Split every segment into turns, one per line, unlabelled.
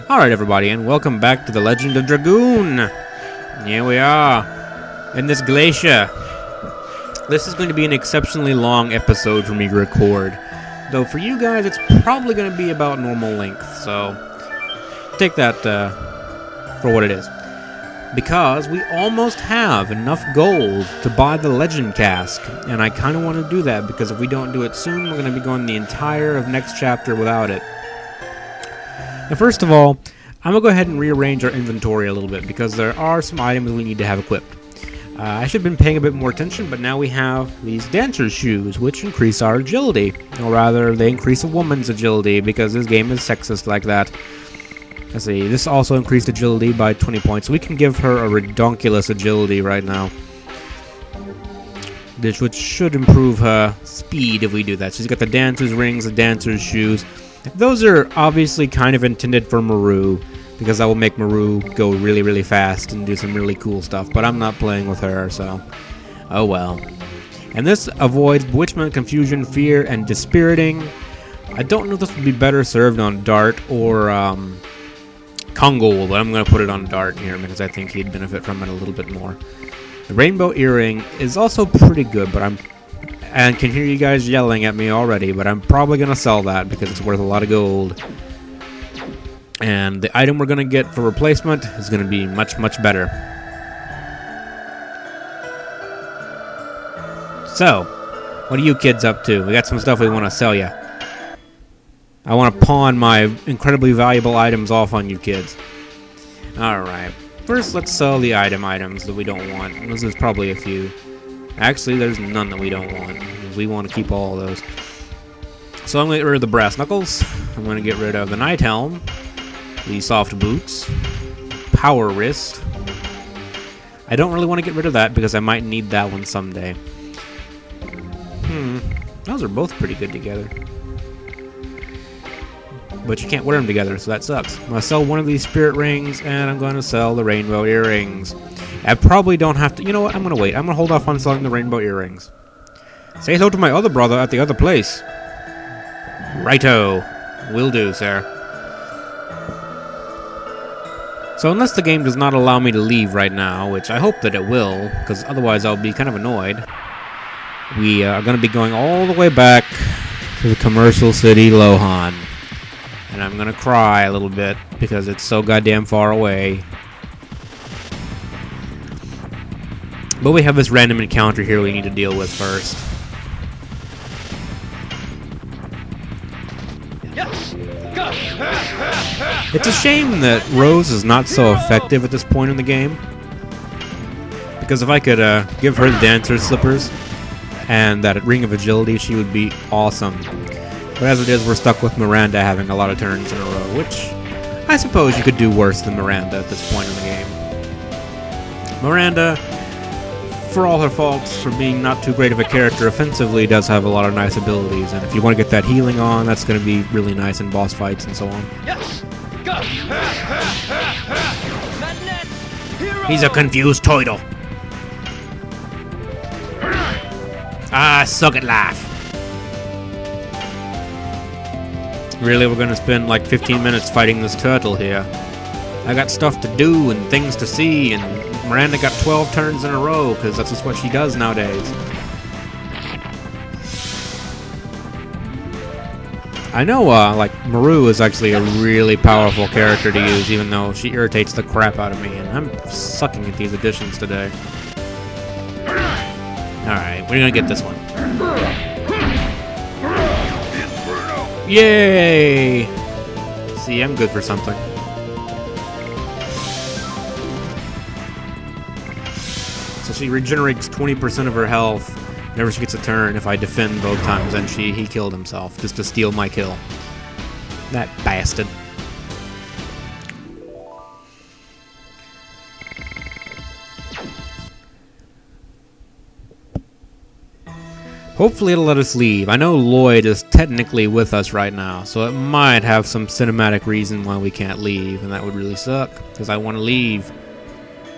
Alright everybody, and welcome back to the Legend of Dragoon! Here we are, in this glacier. This is going to be an exceptionally long episode for me to record. Though for you guys, it's probably going to be about normal length, so take that for what it is. Because we almost have enough gold to buy the Legend Cask, and I kind of want to do that, because if we don't do it soon, we're going to be going the entire of next chapter without it. Now, first of all, I'm going to go ahead and rearrange our inventory a little bit because there are some items we need to have equipped. I should have been paying a bit more attention, but now we have these dancer's shoes, which increase our agility. Or rather, they increase a woman's agility because this game is sexist like that. Let's see, this also increased agility by 20 points, so we can give her a redonkulous agility right now. Which should improve her speed if we do that. She's got the dancer's rings, the dancer's shoes. Those are obviously kind of intended for Maru, because that will make Maru go really, really fast and do some really cool stuff, but I'm not playing with her, so oh well. And this avoids bewitchment, confusion, fear, and dispiriting. I don't know if this would be better served on Dart or Kongol, but I'm going to put it on Dart here because I think he'd benefit from it a little bit more. The rainbow earring is also pretty good, but I can hear you guys yelling at me already, but I'm probably going to sell that because it's worth a lot of gold. And the item we're going to get for replacement is going to be much, much better. So, what are you kids up to? We got some stuff we want to sell you. I want to pawn my incredibly valuable items off on you kids. Alright. First, let's sell the items that we don't want. There's probably a few. Actually, there's none that we don't want. We want to keep all of those. So I'm going to get rid of the brass knuckles. I'm going to get rid of the night helm, the soft boots, power wrist. I don't really want to get rid of that because I might need that one someday. Those are both pretty good together. But you can't wear them together, so that sucks. I'm going to sell one of these spirit rings, and I'm going to sell the rainbow earrings. I probably don't have to... You know what? I'm going to wait. I'm going to hold off on selling the rainbow earrings. Say hello to my other brother at the other place. Righto. Will do, sir. So unless the game does not allow me to leave right now, which I hope that it will, because otherwise I'll be kind of annoyed, we are going to be going all the way back to the commercial city, Lohan. And I'm going to cry a little bit because it's so goddamn far away. But we have this random encounter here we need to deal with first. It's a shame that Rose is not so effective at this point in the game. Because if I could give her the dancer's slippers and that ring of agility, she would be awesome. But as it is, we're stuck with Miranda having a lot of turns in a row, which I suppose you could do worse than Miranda at this point in the game. Miranda, for all her faults for being not too great of a character, offensively does have a lot of nice abilities, and if you want to get that healing on, that's going to be really nice in boss fights and so on.
Yes! Go!
He's a confused turtle. Ah, suck at life. Really, we're going to spend like 15 minutes fighting this turtle here. I got stuff to do and things to see, and Miranda got 12 turns in a row, because that's just what she does nowadays. I know, like, Maru is actually a really powerful character to use, even though she irritates the crap out of me, and I'm sucking at these additions today. Alright, we're gonna get this one. Yay! See, I'm good for something. So she regenerates 20% of her health whenever she gets a turn if I defend both times, and he killed himself just to steal my kill. That bastard. Hopefully it'll let us leave. I know Lloyd is technically with us right now, so it might have some cinematic reason why we can't leave, and that would really suck, because I want to leave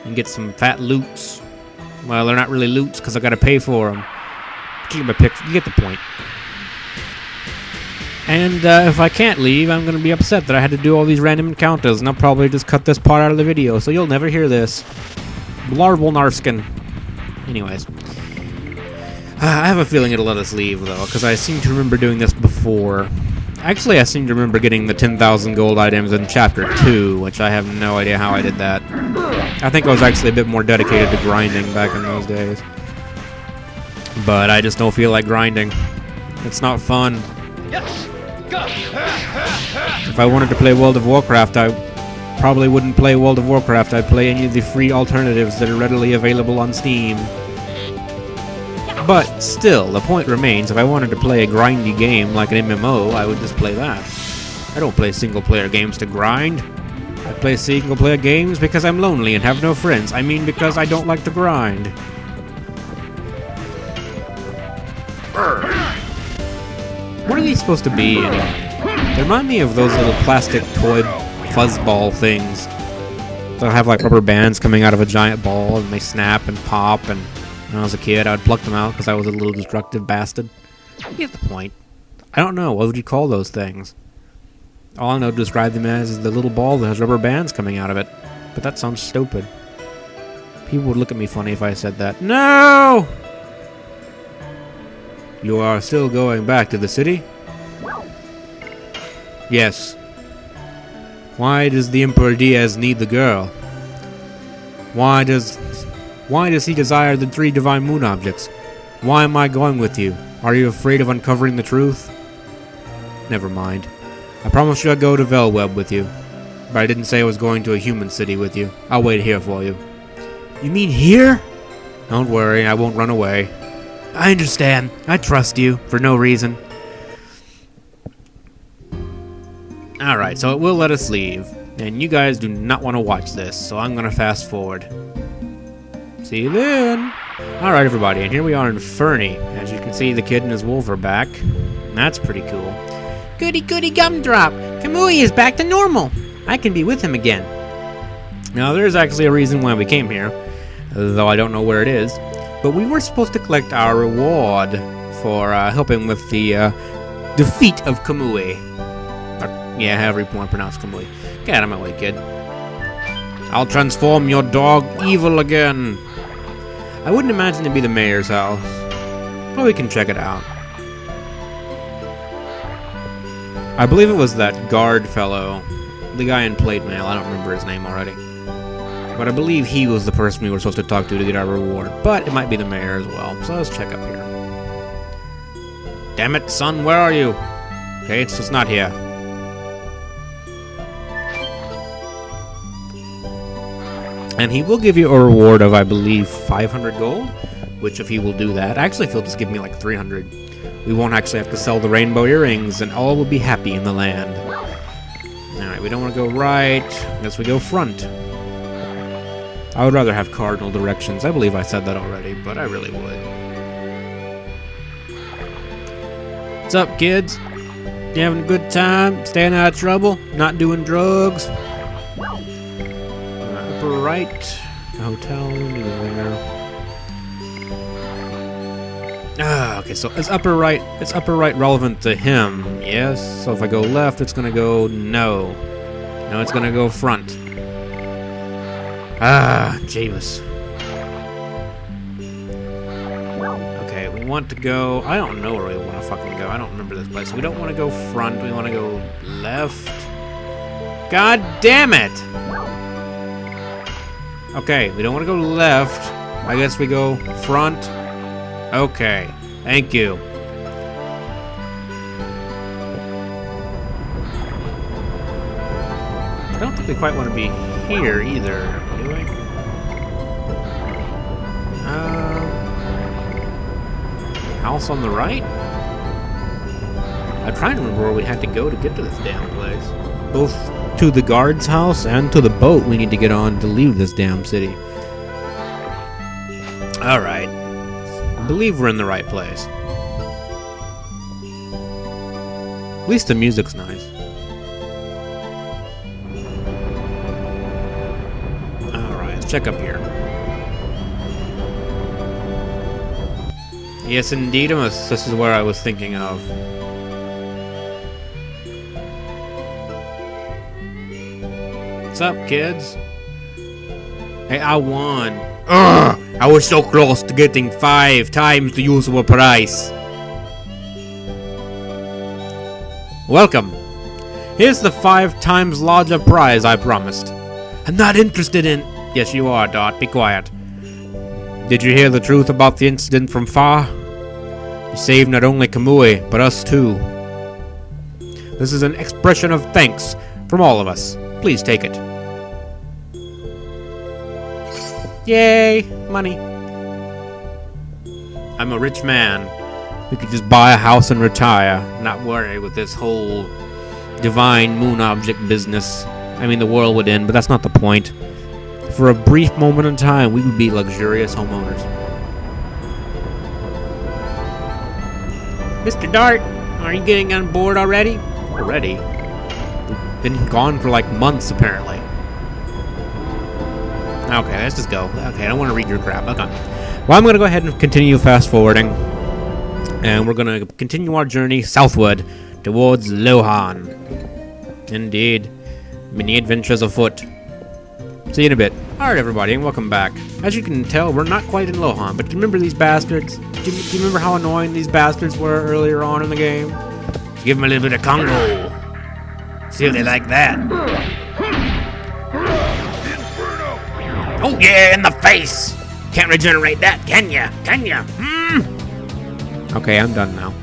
and get some fat loots. Well, they're not really loots, because I gotta pay for them. You get the point. And if I can't leave, I'm going to be upset that I had to do all these random encounters, and I'll probably just cut this part out of the video, so you'll never hear this. Blarble Narskin. Anyways. I have a feeling it'll let us leave, though, because I seem to remember doing this before. Actually, I seem to remember getting the 10,000 gold items in Chapter 2, which I have no idea how I did that. I think I was actually a bit more dedicated to grinding back in those days. But I just don't feel like grinding. It's not fun. If I wanted to play World of Warcraft, I probably wouldn't play World of Warcraft. I'd play any of the free alternatives that are readily available on Steam. But still, the point remains, if I wanted to play a grindy game like an MMO, I would just play that. I don't play single-player games to grind. I play single-player games because I'm lonely and have no friends. I mean, because I don't like to grind. What are these supposed to be, anyway? They remind me of those little plastic toy fuzzball things. They'll have like rubber bands coming out of a giant ball, and they snap and pop, and when I was a kid, I would pluck them out because I was a little destructive bastard. You get the point. I don't know. What would you call those things? All I know to describe them as is the little ball that has rubber bands coming out of it. But that sounds stupid. People would look at me funny if I said that. No! You are still going back to the city? Yes. Why does the Emperor Diaz need the girl? Why does he desire the 3 divine moon objects? Why am I going with you? Are you afraid of uncovering the truth? Never mind. I promised you I'd go to Velweb with you. But I didn't say I was going to a human city with you. I'll wait here for you. You mean here? Don't worry, I won't run away. I understand. I trust you, for no reason. Alright, so it will let us leave. And you guys do not want to watch this, so I'm going to fast forward. See you then. Alright, everybody, and here we are in Fernie. As you can see, the kid and his wolf are back. That's pretty cool. Goody goody gumdrop! Kamui is back to normal! I can be with him again. Now, there's actually a reason why we came here, though I don't know where it is. But we were supposed to collect our reward for helping with the defeat of Kamui. Yeah, however you want to pronounce Kamui. Get out of my way, kid. I'll transform your dog evil again. I wouldn't imagine it'd be the mayor's house. But we can check it out. I believe it was that guard fellow. The guy in plate mail. I don't remember his name already. But I believe he was the person we were supposed to talk to get our reward. But it might be the mayor as well. So let's check up here. Damn it, son, where are you? Okay, it's just not here. And he will give you a reward of, I believe, 500 gold. Which, if he will do that, actually, if he'll just give me like 300, we won't actually have to sell the rainbow earrings, and all will be happy in the land. Alright, we don't want to go right. I guess we go front. I would rather have cardinal directions. I believe I said that already, but I really would. What's up, kids? You having a good time? Staying out of trouble? Not doing drugs? Upper right. Hotel. There. Ah, okay, so it's upper right. It's upper right relevant to him. Yes. So if I go left, it's gonna go no. No, it's gonna go front. Ah, Javis. Okay, we want to go. I don't know where we want to fucking go. I don't remember this place. We don't want to go front. We want to go left. God damn it! Okay, we don't want to go left. I guess we go front. Okay, thank you. I don't think we quite want to be here either, do we? House on the right? I'm trying to remember where we had to go to get to this damn place. Both to the guard's house and to the boat we need to get on to leave this damn city. Alright. I believe we're in the right place. At least the music's nice. Alright, let's check up here. Yes, indeed, this is where I was thinking of. What's up, kids? Hey, I won. Ugh! I was so close to getting 5 times the usual price. Welcome. Here's the 5 times larger prize I promised. I'm not interested in... Yes, you are, Dot. Be quiet. Did you hear the truth about the incident from Fa? You saved not only Kamui, but us too. This is an expression of thanks from all of us. Please take it. Yay! Money. I'm a rich man. We could just buy a house and retire, not worry with this whole divine moon object business. I mean, the world would end, but that's not the point. For a brief moment in time, we would be luxurious homeowners. Mr. Dart, are you getting on board already? Already? We've been gone for like months, apparently. Okay, let's just go. Okay, I don't want to read your crap. Okay. Well, I'm going to go ahead and continue fast forwarding. And we're going to continue our journey southward towards Lohan. Indeed. Many adventures afoot. See you in a bit. Alright, everybody, and welcome back. As you can tell, we're not quite in Lohan, but do you remember these bastards? Do you remember how annoying these bastards were earlier on in the game? Give them a little bit of Congo. See if they like that. Oh yeah, in the face! Can't regenerate that, can ya? Can ya? Okay, I'm done now.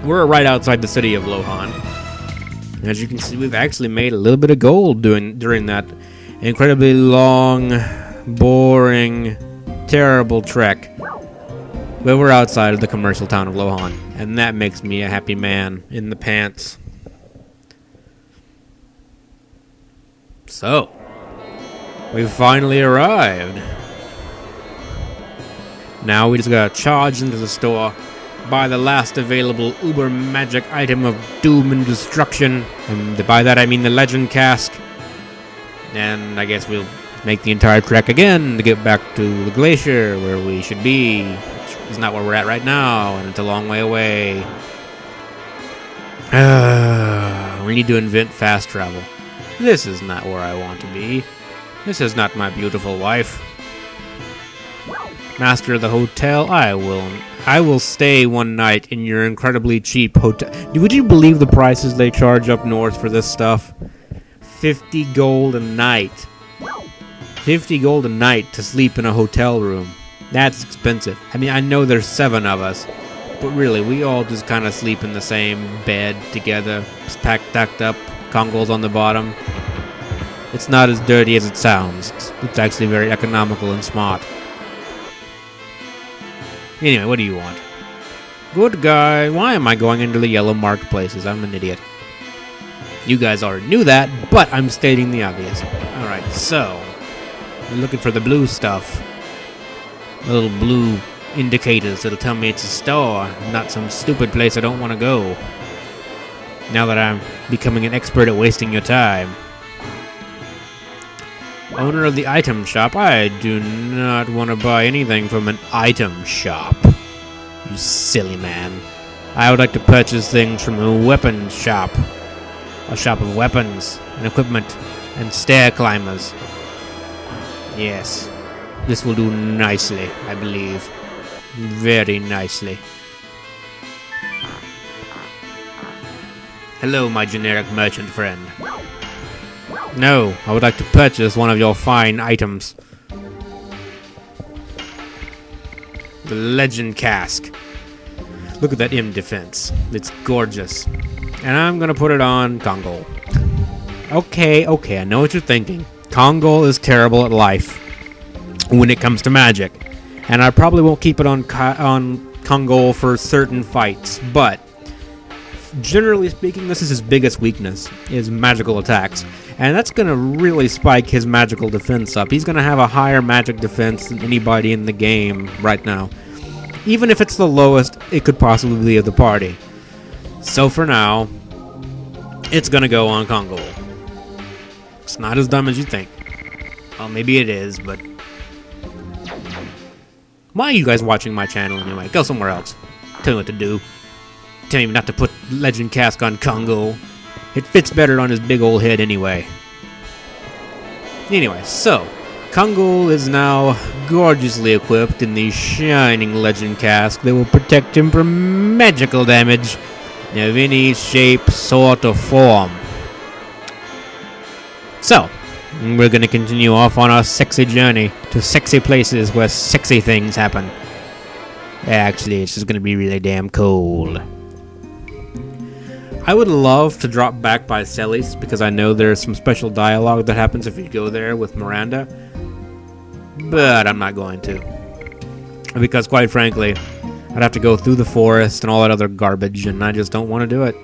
We're right outside the city of Lohan. As you can see, we've actually made a little bit of gold during that incredibly long, boring, terrible trek. But we're outside of the commercial town of Lohan, and that makes me a happy man in the pants. So, we've finally arrived. Now we just gotta charge into the store, buy the last available uber magic item of doom and destruction, and by that I mean the legend cask. And I guess we'll make the entire trek again to get back to the glacier where we should be, which is not where we're at right now, and it's a long way away. We need to invent fast travel. This is not where I want to be. This is not my beautiful wife. Master of the hotel, I will stay one night in your incredibly cheap hotel. Would you believe the prices they charge up north for this stuff? 50 gold a night. 50 gold a night to sleep in a hotel room. That's expensive. I mean, I know there's 7 of us, but really, we all just kind of sleep in the same bed together, stacked up, Congos on the bottom. It's not as dirty as it sounds. It's actually very economical and smart. Anyway, what do you want? Good guy. Why am I going into the yellow marked places? I'm an idiot. You guys already knew that, but I'm stating the obvious. Alright, so we're looking for the blue stuff. Little blue indicators that'll tell me it's a store, not some stupid place I don't want to go. Now that I'm becoming an expert at wasting your time. Owner of the item shop, I do not want to buy anything from an item shop. You silly man. I would like to purchase things from a weapons shop. A shop of weapons and equipment and stair climbers. Yes, this will do nicely, I believe. Very nicely. Hello, my generic merchant friend. No, I would like to purchase one of your fine items. The legend cask. Look at that M defense. It's gorgeous. And I'm gonna put it on Congo. Okay, I know what you're thinking. Congo is terrible at life when it comes to magic. And I probably won't keep it on Congo for certain fights, but generally speaking, this is his biggest weakness, is magical attacks. And that's going to really spike his magical defense up. He's going to have a higher magic defense than anybody in the game right now. Even if it's the lowest it could possibly be of the party. So for now, it's going to go on Congo. It's not as dumb as you think. Well, maybe it is, but... Why are you guys watching my channel anyway? Go somewhere else. Tell me what to do. Tell me not to put Legend Cask on Congo. It fits better on his big old head anyway. Anyway, so Kungul is now gorgeously equipped in the shining legend cask that will protect him from magical damage of any shape, sort, or form. So, we're going to continue off on our sexy journey to sexy places where sexy things happen. Actually, it's just going to be really damn cold. I would love to drop back by Celis because I know there's some special dialogue that happens if you go there with Miranda. But I'm not going to. Because quite frankly, I'd have to go through the forest and all that other garbage, and I just don't want to do it.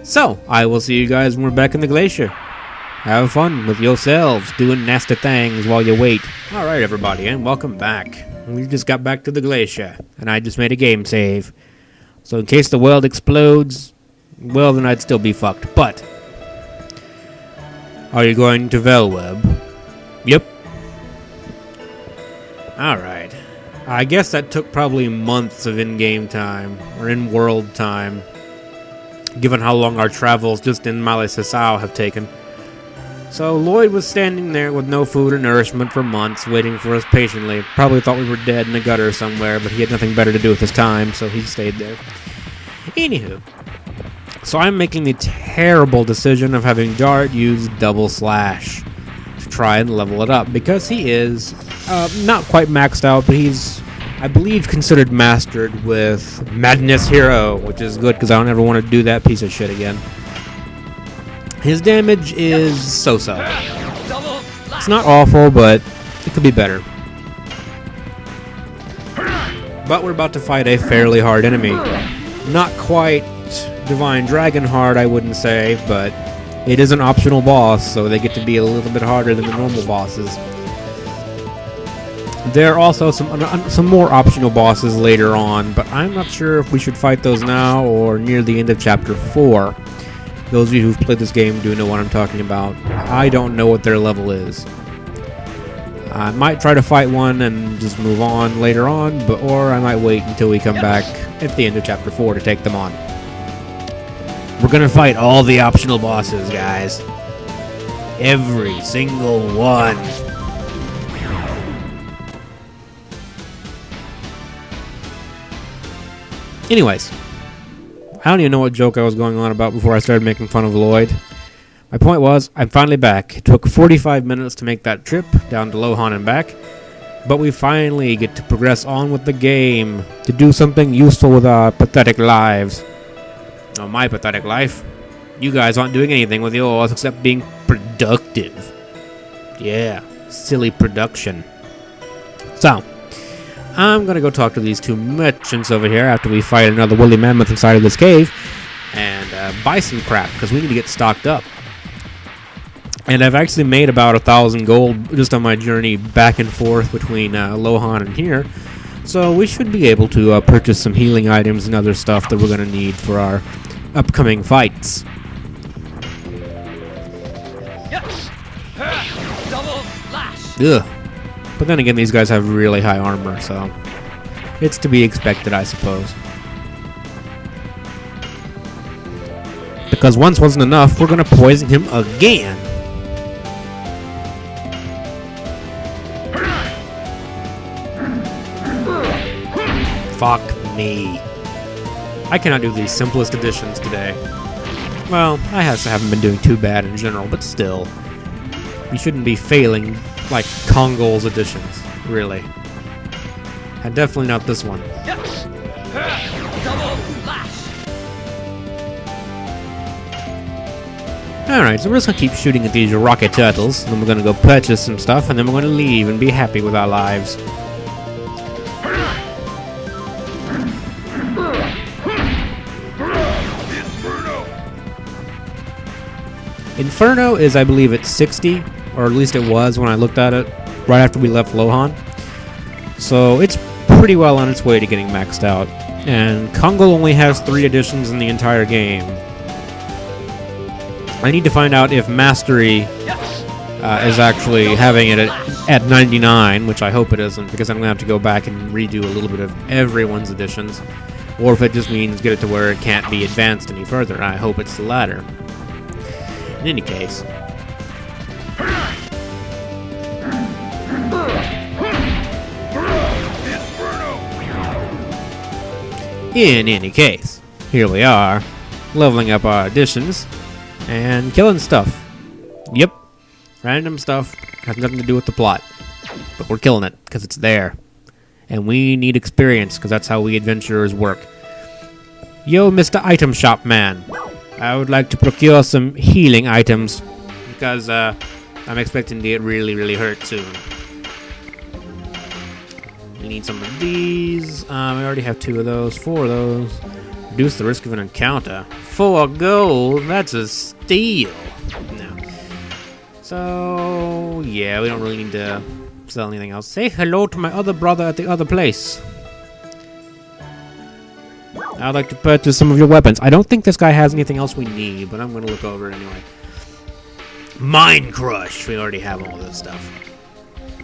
So, I will see you guys when we're back in the glacier. Have fun with yourselves, doing nasty things while you wait. Alright everybody, and welcome back. We just got back to the glacier, and I just made a game save. So in case the world explodes, well then I'd still be fucked. But, are you going to Velweb? Yep. Alright. I guess that took probably months of in-game time, or in-world time, given how long our travels just in Malay-Sasau have taken. So Lloyd was standing there with no food or nourishment for months, waiting for us patiently. Probably thought we were dead in a gutter somewhere, but he had nothing better to do with his time, so he stayed there. Anywho, so I'm making the terrible decision of having Dart use double slash to try and level it up, because he is not quite maxed out, but he's, I believe, considered mastered with Madness Hero, which is good because I don't ever want to do that piece of shit again. His damage is so-so. It's not awful, but it could be better. But we're about to fight a fairly hard enemy. Not quite Divine Dragon hard, I wouldn't say, but it is an optional boss, so they get to be a little bit harder than the normal bosses. There are also some more optional bosses later on, but I'm not sure if we should fight those now or near the end of Chapter 4. Those of you who've played this game do know what I'm talking about. I don't know what their level is. I might try to fight one and just move on later on, or I might wait until we come back at the end of Chapter 4 to take them on. We're gonna fight all the optional bosses, guys. Every single one. Anyways. I don't even know what joke I was going on about before I started making fun of Lloyd. My point was, I'm finally back. It took 45 minutes to make that trip down to Lohan and back, but we finally get to progress on with the game to do something useful with our pathetic lives. Oh, my pathetic life. You guys aren't doing anything with yours except being productive. Yeah, silly production. So, I'm gonna go talk to these two merchants over here after we fight another woolly mammoth inside of this cave and buy some crap because we need to get stocked up. And I've actually made about 1,000 gold just on my journey back and forth between Lohan and here, so we should be able to purchase some healing items and other stuff that we're gonna need for our upcoming fights.
Yes. Double slash.
Ugh. But then again, these guys have really high armor, so it's to be expected, I suppose. Because once wasn't enough, we're gonna poison him again. Fuck me. I cannot do these simplest additions today. Well, I haven't been doing too bad in general, but still. You shouldn't be failing like Kongol's additions, really. And definitely not this one.
Yes. Double slash.
Alright, so we're just gonna keep shooting at these rocket turtles, and then we're gonna go purchase some stuff, and then we're gonna leave and be happy with our lives. Inferno is, I believe, at 60, or at least it was when I looked at it right after we left Lohan. So it's pretty well on its way to getting maxed out. And Kongol only has 3 additions in the entire game. I need to find out if Mastery is actually having it at 99, which I hope it isn't, because I'm going to have to go back and redo a little bit of everyone's additions. Or if it just means get it to where it can't be advanced any further. I hope it's the latter. In any case. In any case, here we are, leveling up our additions and killing stuff. Yep, random stuff, has nothing to do with the plot, but we're killing it because it's there. And we need experience because that's how we adventurers work. Yo, Mr. Item Shop Man, I would like to procure some healing items because I'm expecting to get really, really hurt soon. We need some of these. We already have 2 of those, 4 of those. Reduce the risk of an encounter. 4 gold? That's a steal. No. So, yeah, we don't really need to sell anything else. Say hello to my other brother at the other place. I'd like to purchase some of your weapons. I don't think this guy has anything else we need, but I'm going to look over it anyway. Mine Crush. We already have all this stuff.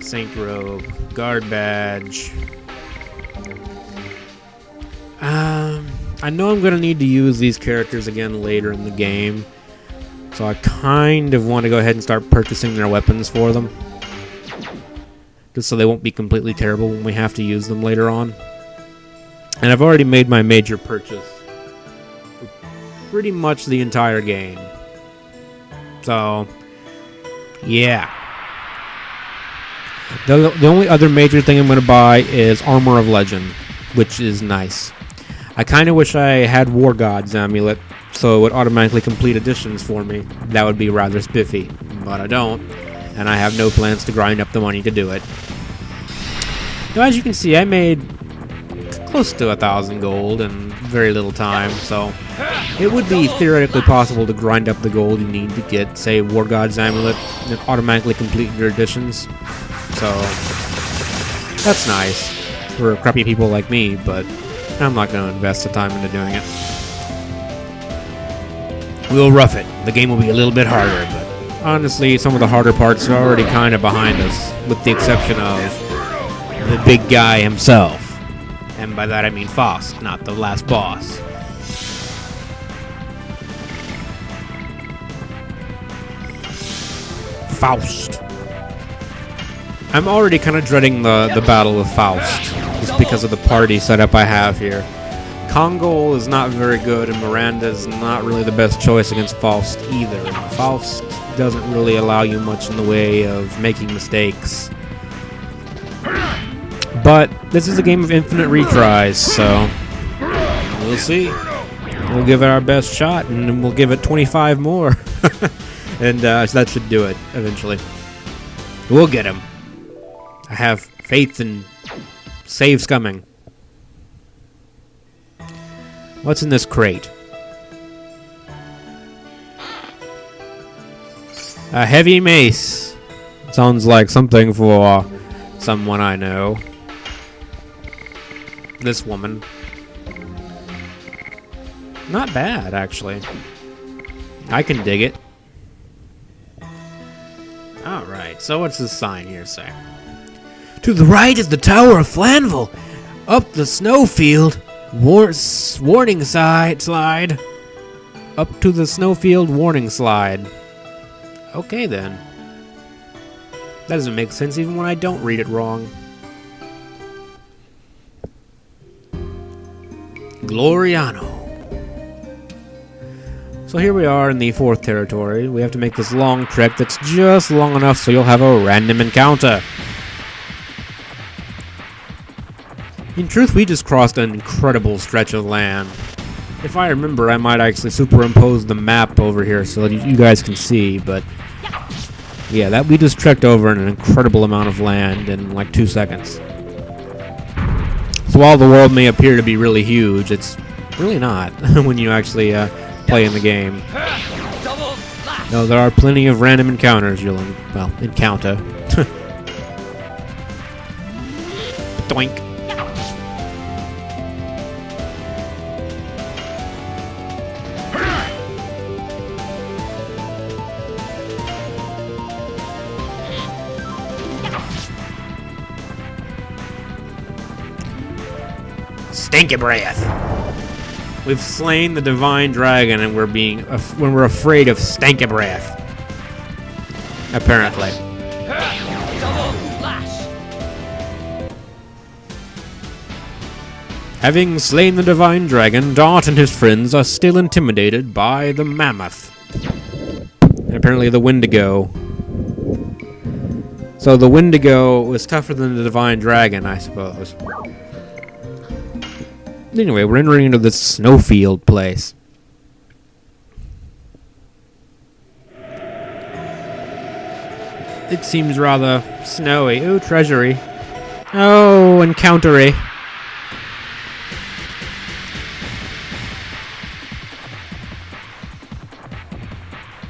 Saint Robe. Guard Badge. I know I'm going to need to use these characters again later in the game. So I kind of want to go ahead and start purchasing their weapons for them. Just so they won't be completely terrible when we have to use them later on. And I've already made my major purchase for pretty much the entire game. So, yeah. The only other major thing I'm going to buy is Armor of Legend, which is nice. I kind of wish I had War God's Amulet, so it would automatically complete additions for me. That would be rather spiffy, but I don't, and I have no plans to grind up the money to do it. Now, as you can see, I made close to 1,000 gold in very little time, so it would be theoretically possible to grind up the gold you need to get, say, War God's Amulet, and automatically complete your additions. So, that's nice for crappy people like me, but I'm not going to invest the time into doing it. We'll rough it. The game will be a little bit harder, but honestly, some of the harder parts are already kind of behind us, with the exception of the big guy himself. And by that I mean Faust, not the last boss. Faust. I'm already kind of dreading the battle with Faust, just because of the party setup I have here. Kongol is not very good, and Miranda is not really the best choice against Faust either. Faust doesn't really allow you much in the way of making mistakes. But this is a game of infinite retries, so we'll see. We'll give it our best shot, and then we'll give it 25 more. And that should do it, eventually. We'll get him. I have faith in saves coming. What's in this crate? A heavy mace. Sounds like something for someone I know. This woman. Not bad, actually. I can dig it. Alright, so what's this sign here say? To the right is the Tower of Flanville. Up the snowfield. Warning slide. Up to the snowfield warning slide. Okay then. That doesn't make sense even when I don't read it wrong. Gloriano. So here we are in the 4th territory. We have to make this long trek that's just long enough so you'll have a random encounter. In truth, we just crossed an incredible stretch of land. If I remember, I might actually superimpose the map over here so that you guys can see, but yeah, that we just trekked over an incredible amount of land in like 2 seconds. So while the world may appear to be really huge, it's really not when you actually play in the game. No, there are plenty of random encounters you'll encounter. Doink. Stinky breath. We've slain the divine dragon, and we're afraid of stinky breath. Apparently. Having slain the divine dragon, Dot and his friends are still intimidated by the mammoth. And apparently the Wendigo. So the Wendigo was tougher than the divine dragon, I suppose. Anyway, we're entering into this snowfield place. It seems rather snowy. Ooh, treasury. Oh, encountery.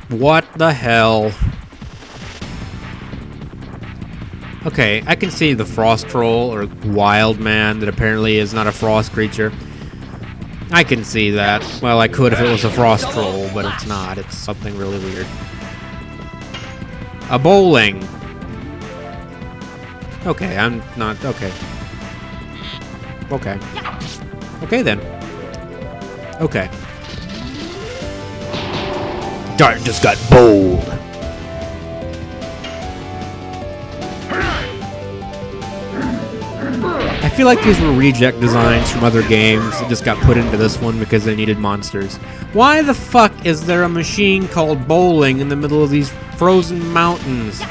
What the hell? Okay, I can see the frost troll or wild man that apparently is not a frost creature. I can see that. Well, I could if it was a frost troll, but it's not. It's something really weird. A bowling. Okay, I'm not... Okay. Okay. Okay, then. Okay. Dart just got bowled. I feel like these were reject designs from other games that just got put into this one because they needed monsters. Why the fuck is there a machine called bowling in the middle of these frozen mountains?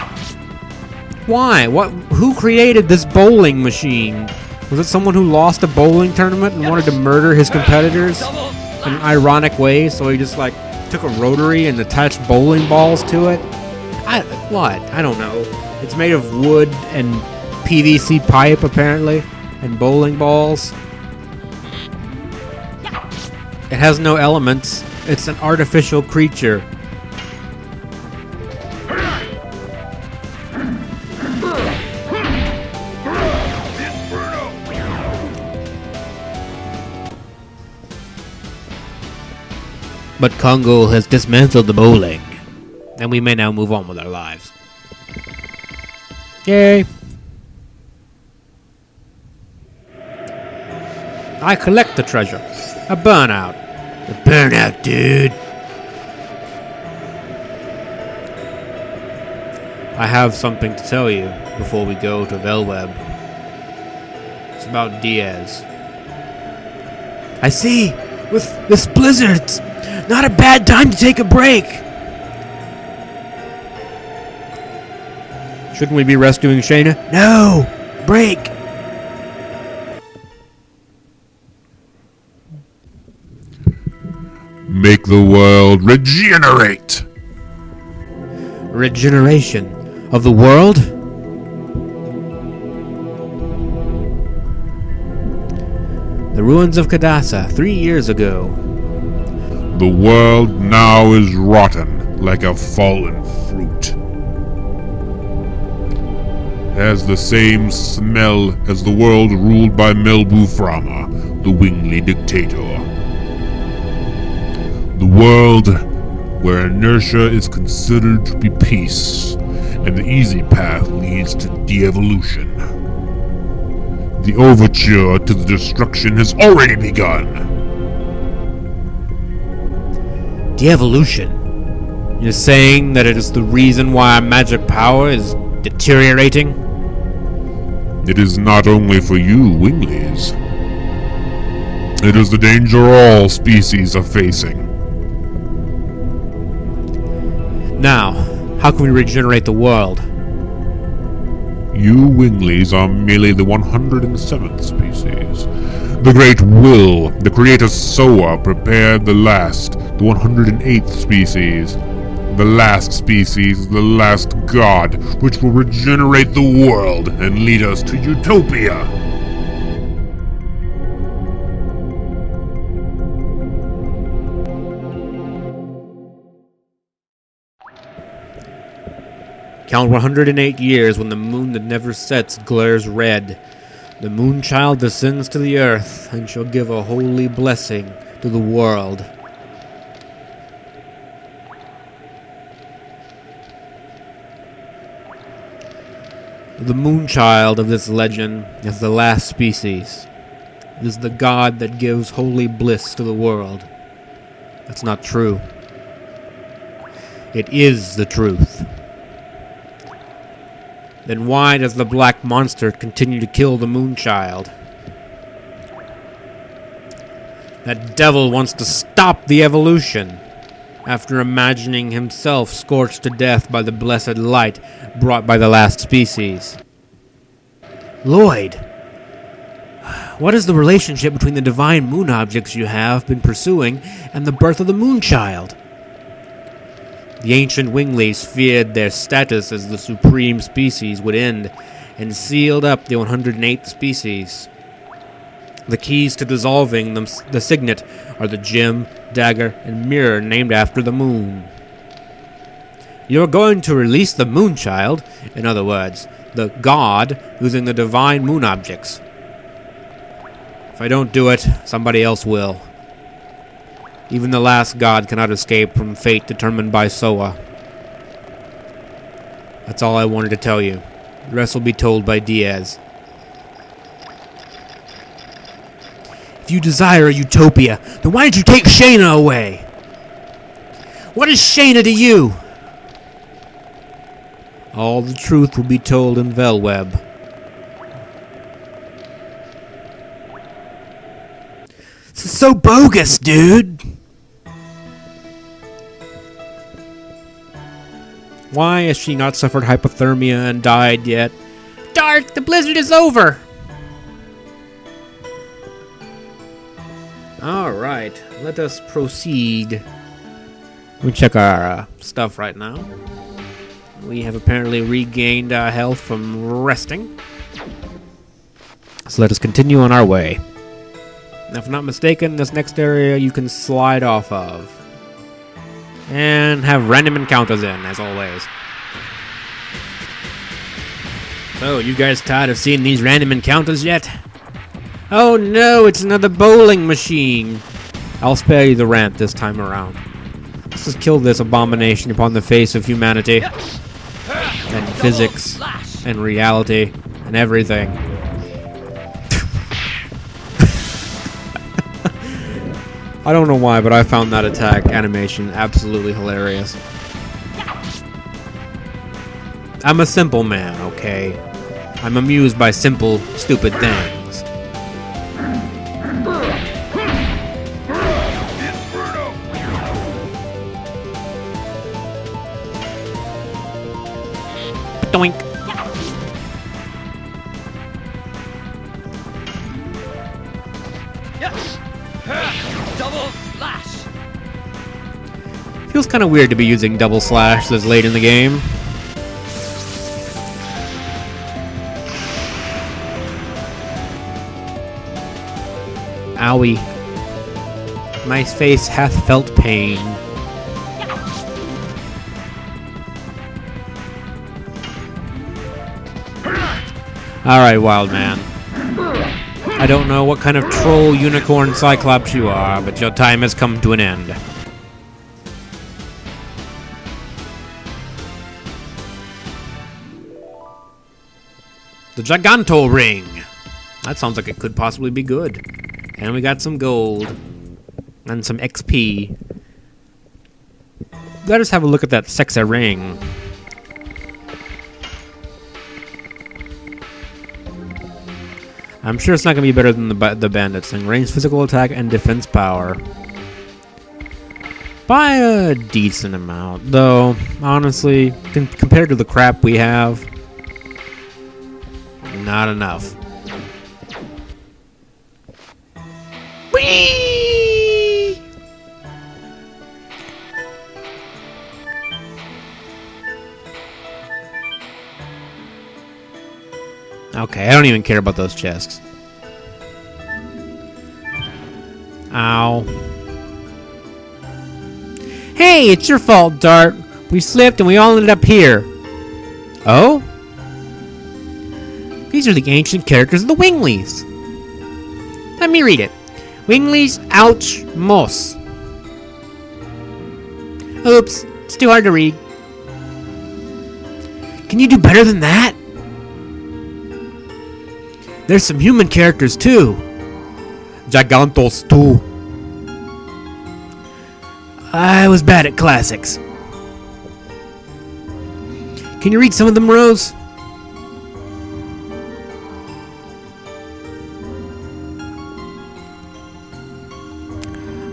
Why? What? Who created this bowling machine? Was it someone who lost a bowling tournament and wanted to murder his competitors in an ironic way, so he just like took a rotary and attached bowling balls to it? What? I don't know. It's made of wood and PVC pipe, apparently, and bowling balls. It has no elements. It's an artificial creature. But Congo has dismantled the bowling, and we may now move on with our lives. Yay! I collect the treasure. A burnout. A burnout, dude. I have something to tell you before we go to Velweb. It's about Diaz. I see! With this blizzard, it's not a bad time to take a break! Shouldn't we be rescuing Shayna? No! Break!
Make the world regenerate!
Regeneration of the world? The ruins of Kadasa 3 years ago.
The world now is rotten like a fallen fruit. Has the same smell as the world ruled by Melbu Frama, the wingly dictator. The world where inertia is considered to be peace, and the easy path leads to de-evolution. The overture to the destruction has already begun.
De-evolution? You're saying that it is the reason why our magic power is deteriorating?
It is not only for you, Winglies. It is the danger all species are facing.
Now, how can we regenerate the world?
You Winglies are merely the 107th species. The Great Will, the Creator Soa, prepared the last, the 108th species. The last species, the last god, which will regenerate the world and lead us to utopia.
Count 108 years when the moon that never sets glares red. The moon child descends to the earth and shall give a holy blessing to the world. The moon child of this legend is the last species. It is the god that gives holy bliss to the world. That's not true. It is the truth. Then why does the black monster continue to kill the moon child? That devil wants to stop the evolution, after imagining himself scorched to death by the blessed light brought by the last species. Lloyd, what is the relationship between the divine moon objects you have been pursuing and the birth of the Moonchild? The ancient Winglies feared their status as the supreme species would end, and sealed up the 108th species. The keys to dissolving the signet are the gem, dagger, and mirror named after the moon. You're going to release the Moonchild, in other words, the god, using the divine moon objects. If I don't do it, somebody else will. Even the last god cannot escape from fate determined by Soa. That's all I wanted to tell you. The rest will be told by Diaz. If you desire a utopia, then why did you take Shayna away? What is Shayna to you? All the truth will be told in Velweb. This is so bogus, dude! Why has she not suffered hypothermia and died yet? Dark, the blizzard is over! Alright, let us proceed. We check our stuff right now. We have apparently regained health from resting. So let us continue on our way. Now, if I'm not mistaken, this next area you can slide off of. And have random encounters in, as always. So, you guys tired of seeing these random encounters yet? Oh no, it's another bowling machine! I'll spare you the rant this time around. Let's just kill this abomination upon the face of humanity. And physics. And reality. And everything. I don't know why, but I found that attack animation absolutely hilarious. I'm a simple man, okay? I'm amused by simple, stupid things. Doink.
Double slash.
Feels kind of weird to be using double slash this late in the game. Owie. My face hath felt pain. Alright, wild man. I don't know what kind of troll, unicorn, cyclops you are, but your time has come to an end. The Giganto Ring! That sounds like it could possibly be good. And we got some gold. And some XP. Let us have a look at that sexy ring. I'm sure it's not going to be better than the bandits thing. Range, physical attack, and defense power. By a decent amount. Though, honestly, compared to the crap we have, not enough. Whee! Okay, I don't even care about those chests. Ow. Hey, it's your fault, Dart. We slipped and we all ended up here. Oh? These are the ancient characters of the Winglies. Let me read it. Winglies, ouch, moss. Oops, it's too hard to read. Can you do better than that? There's some human characters too. Gigantos too. I was bad at classics. Can you read some of them, Rose?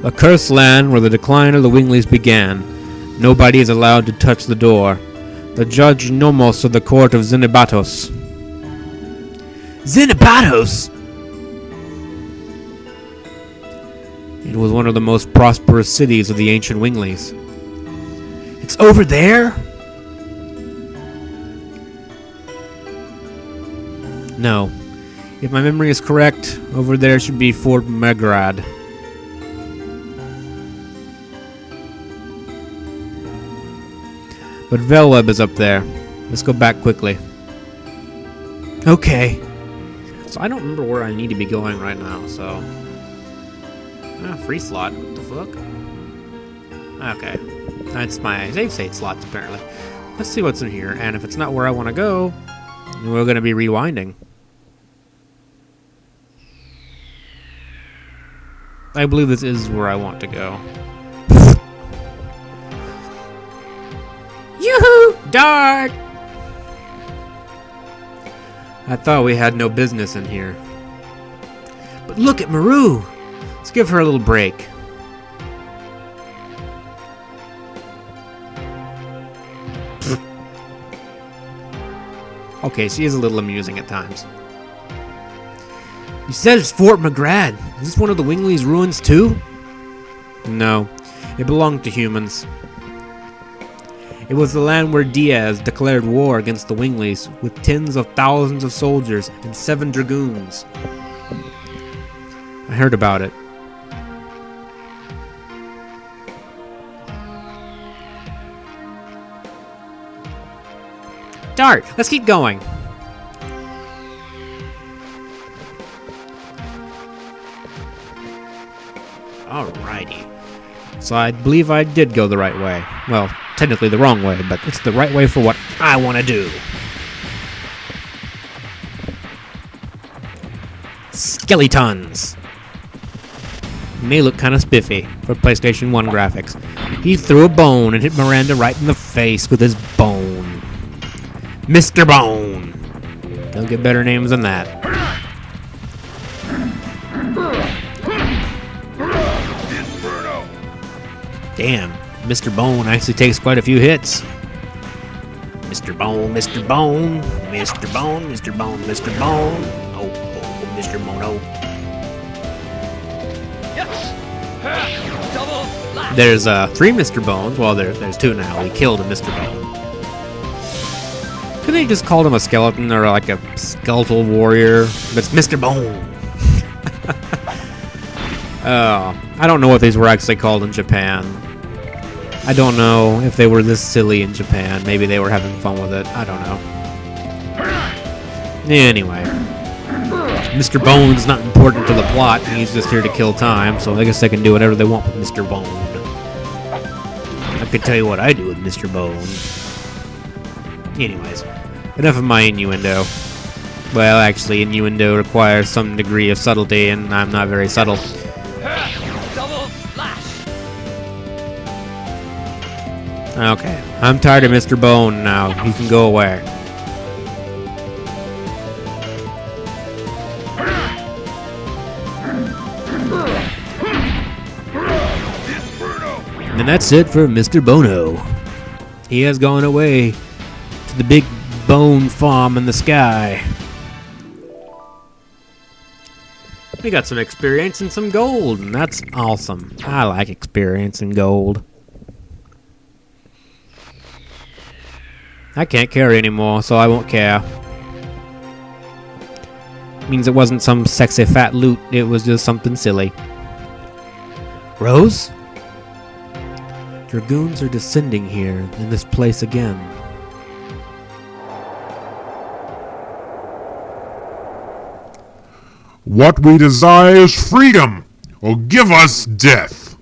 A cursed land where the decline of the Wingleys began. Nobody is allowed to touch the door. The judge nomos of the court of Zenibatos. Zenibatos? It was one of the most prosperous cities of the ancient Wingleys. It's over there? No. If my memory is correct, over there should be Fort Megrad. But Velweb is up there. Let's go back quickly. Okay. So I don't remember where I need to be going right now, so... free slot. What the fuck? Okay. That's my save state slots, apparently. Let's see what's in here, and if it's not where I want to go, we're going to be rewinding. I believe this is where I want to go. Yoo-hoo! Dark! I thought we had no business in here. But look at Maru! Let's give her a little break. Okay, she is a little amusing at times. You said it's Fort Megrad. Is this one of the Wingleys' ruins too? No, it belonged to humans. It was the land where Diaz declared war against the Wingleys with tens of thousands of soldiers and 7 dragoons. I heard about it. Dart, let's keep going. Alrighty. So I believe I did go the right way. Well, technically the wrong way, but it's the right way for what I want to do. Skeletons. May look kind of spiffy for PlayStation 1 graphics. He threw a bone and hit Miranda right in the face with his bone. Mr. Bone. Don't get better names than that. Damn, Mr. Bone actually takes quite a few hits. Mr. Bone, Mr. Bone, Mr. Bone, Mr. Bone, Mr. Bone. Oh, Mr. Mono. There's 3 Mr. Bones. Well, there's 2 now. He killed a Mr. Bone. Couldn't they just call him a skeleton or like a skeletal warrior? But it's Mr. Bone. I don't know what these were actually called in Japan. I don't know if they were this silly in Japan. Maybe they were having fun with it. I don't know. Anyway. Mr. Bone's not important to the plot. He's just here to kill time, so I guess they can do whatever they want with Mr. Bone. I could tell you what I do with Mr. Bone. Anyways, enough of my innuendo. Well, actually, innuendo requires some degree of subtlety, and I'm not very subtle.
Double flash.
Okay, I'm tired of Mr. Bone now. He can go away. And that's it for Mr. Bono. He has gone away to the big bone farm in the sky. We got some experience and some gold, and that's awesome. I like experience and gold. I can't carry anymore, so I won't care. Means it wasn't some sexy fat loot, it was just something silly. Rose? Dragoons are descending here in this place again.
What we desire is freedom, or give us death.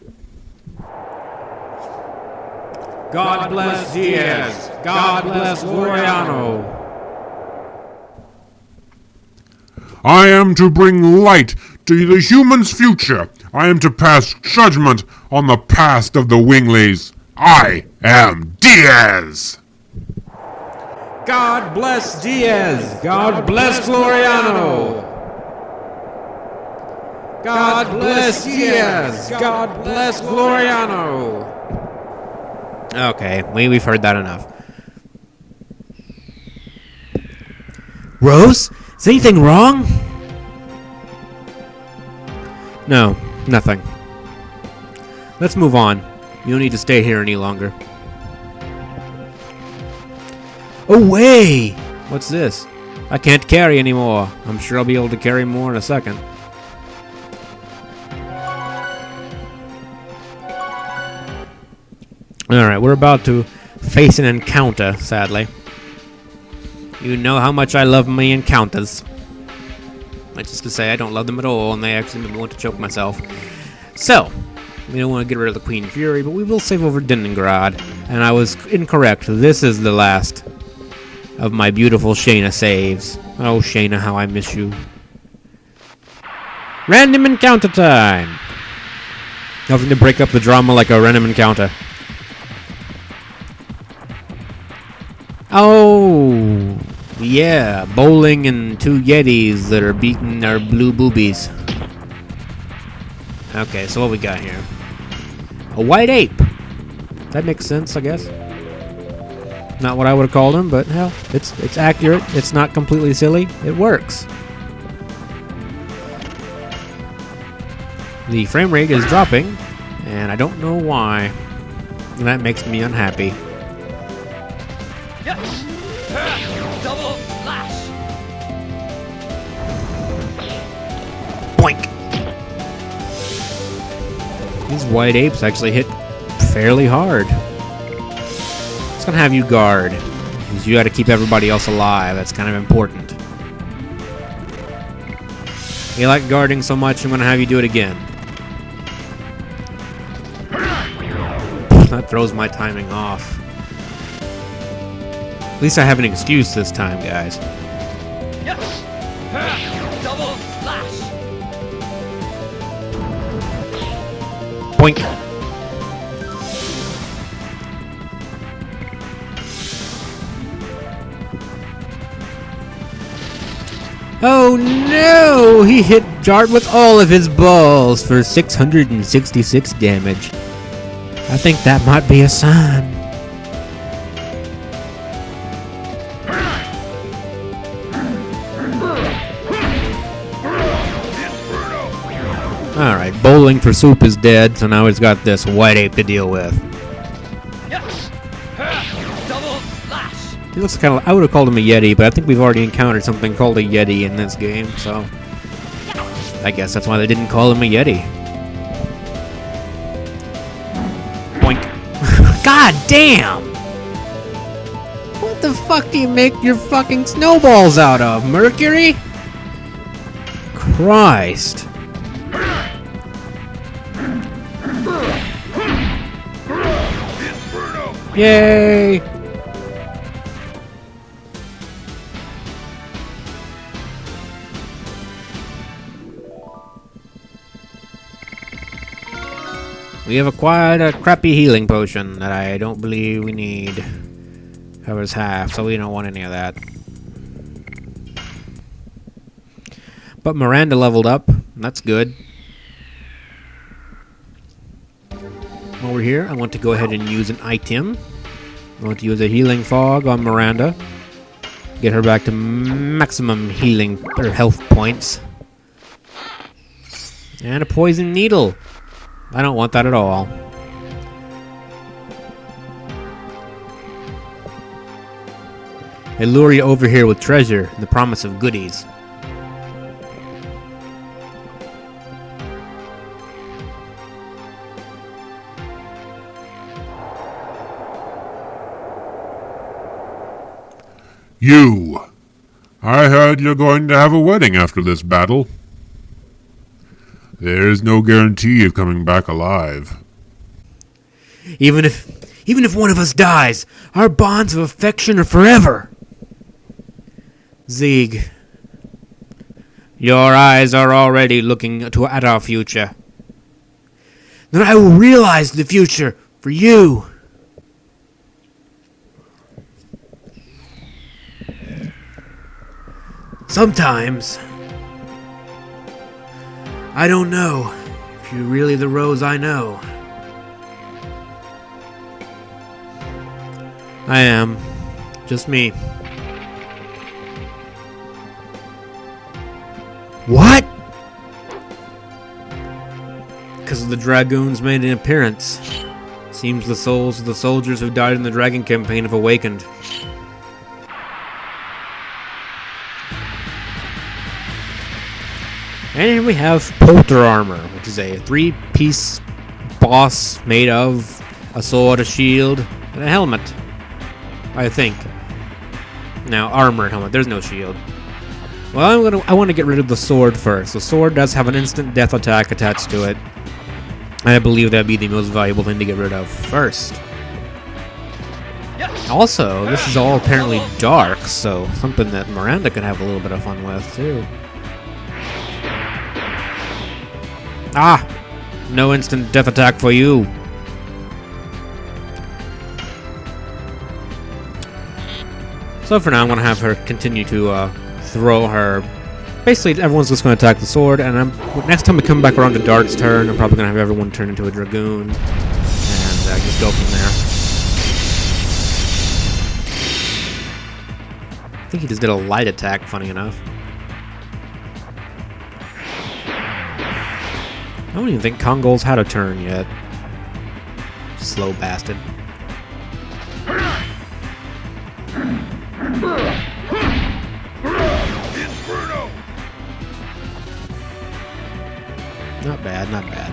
God bless Diaz. God bless Gloriano.
I am to bring light to the human's future. I am to pass judgment on the past of the Wingleys. I am Diaz.
God bless Diaz. God bless Gloriano. God bless Diaz! God bless Gloriano! Okay, we've heard that enough. Rose? Is anything wrong? No, nothing. Let's move on. You don't need to stay here any longer. Away! What's this? I can't carry anymore. I'm sure I'll be able to carry more in a second. Alright, we're about to face an encounter, sadly. You know how much I love my encounters. Which is to say, I don't love them at all, and they actually make me want to choke myself. So, we don't want to get rid of the Queen Fury, but we will save over Denningrad. And I was incorrect. This is the last of my beautiful Shayna saves. Oh, Shayna, how I miss you. Random encounter time! Nothing to break up the drama like a random encounter. Oh, yeah, bowling and two Yetis that are beating our blue boobies. Okay, so what we got here? A white ape. That makes sense, I guess. Not what I would have called him, but hell, it's accurate. It's not completely silly. It works. The frame rate is dropping, and I don't know why. And that makes me unhappy.
Yes! Double flash!
Boink! These white apes actually hit fairly hard. It's gonna have you guard, because you gotta keep everybody else alive. That's kind of important. You like guarding so much, I'm gonna have you do it again. That throws my timing off. At least I have an excuse this time, guys.
Yes! Double flash!
Boink! Oh no! He hit Jart with all of his balls for 666 damage. I think that might be a sign. Alright, bowling for soup is dead, so now he's got this white ape to deal with.
Yes! Double flash!
He looks kind of... I would have called him a Yeti, but I think we've already encountered something called a Yeti in this game, so... I guess that's why they didn't call him a Yeti. Boink. God damn! What the fuck do you make your fucking snowballs out of? Mercury? Christ. Yay! We have acquired a crappy healing potion that I don't believe we need. Covers half, so we don't want any of that. But Miranda leveled up. That's good. While we're here, I want to go ahead and use an item. I want to use a healing fog on Miranda. Get her back to maximum healing or health points. And a poison needle. I don't want that at all. They lure you over here with treasure and the promise of goodies.
You! I heard you're going to have a wedding after this battle. There's no guarantee of coming back alive.
Even if one of us dies, our bonds of affection are forever. Zieg, your eyes are already looking at our future. Then I will realize the future for you. Sometimes, I don't know if you're really the Rose I know. I am. Just me. What? Because the Dragoons made an appearance. Seems the souls of the soldiers who died in the Dragon campaign have awakened. And we have Polter Armor, which is a 3-piece boss made of a sword, a shield, and a helmet. I think. Now, armored helmet. There's no shield. Well, I want to get rid of the sword first. The sword does have an instant death attack attached to it. I believe that'd be the most valuable thing to get rid of first. Also, this is all apparently dark, so something that Miranda could have a little bit of fun with, too. Ah! No instant death attack for you. So for now, I'm going to have her continue to throw her... Basically, everyone's just going to attack the sword, and next time we come back around to Dart's turn, I'm probably going to have everyone turn into a Dragoon, and just go from there. I think he just did a light attack, funny enough. I don't even think Kongol's had a turn yet. Slow bastard. Not bad, not bad.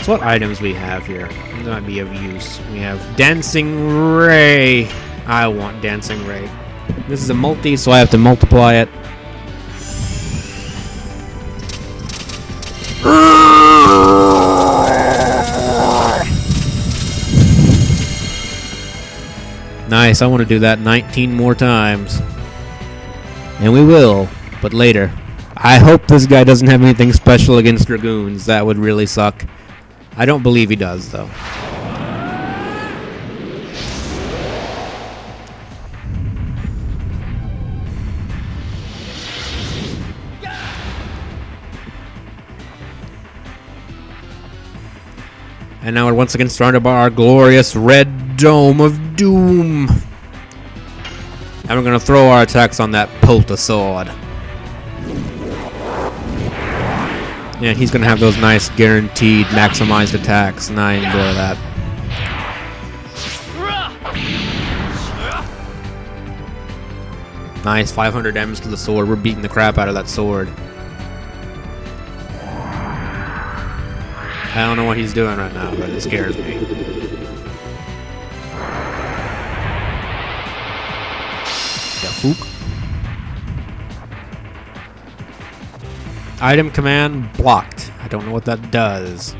So what items we have here? That might be of use. We have Dancing Ray. I want Dancing Ray. This is a multi, so I have to multiply it. Nice, I want to do that 19 more times. And we will, but later. I hope this guy doesn't have anything special against Dragoons. That would really suck. I don't believe he does, though. And now we're once again surrounded by our glorious red dome of doom. And we're going to throw our attacks on that Polta sword. Yeah, he's going to have those nice guaranteed maximized attacks, and I enjoy that. Nice, 500 damage to the sword. We're beating the crap out of that sword. I don't know what he's doing right now, but it scares me. Fook. Item command blocked. I don't know what that does.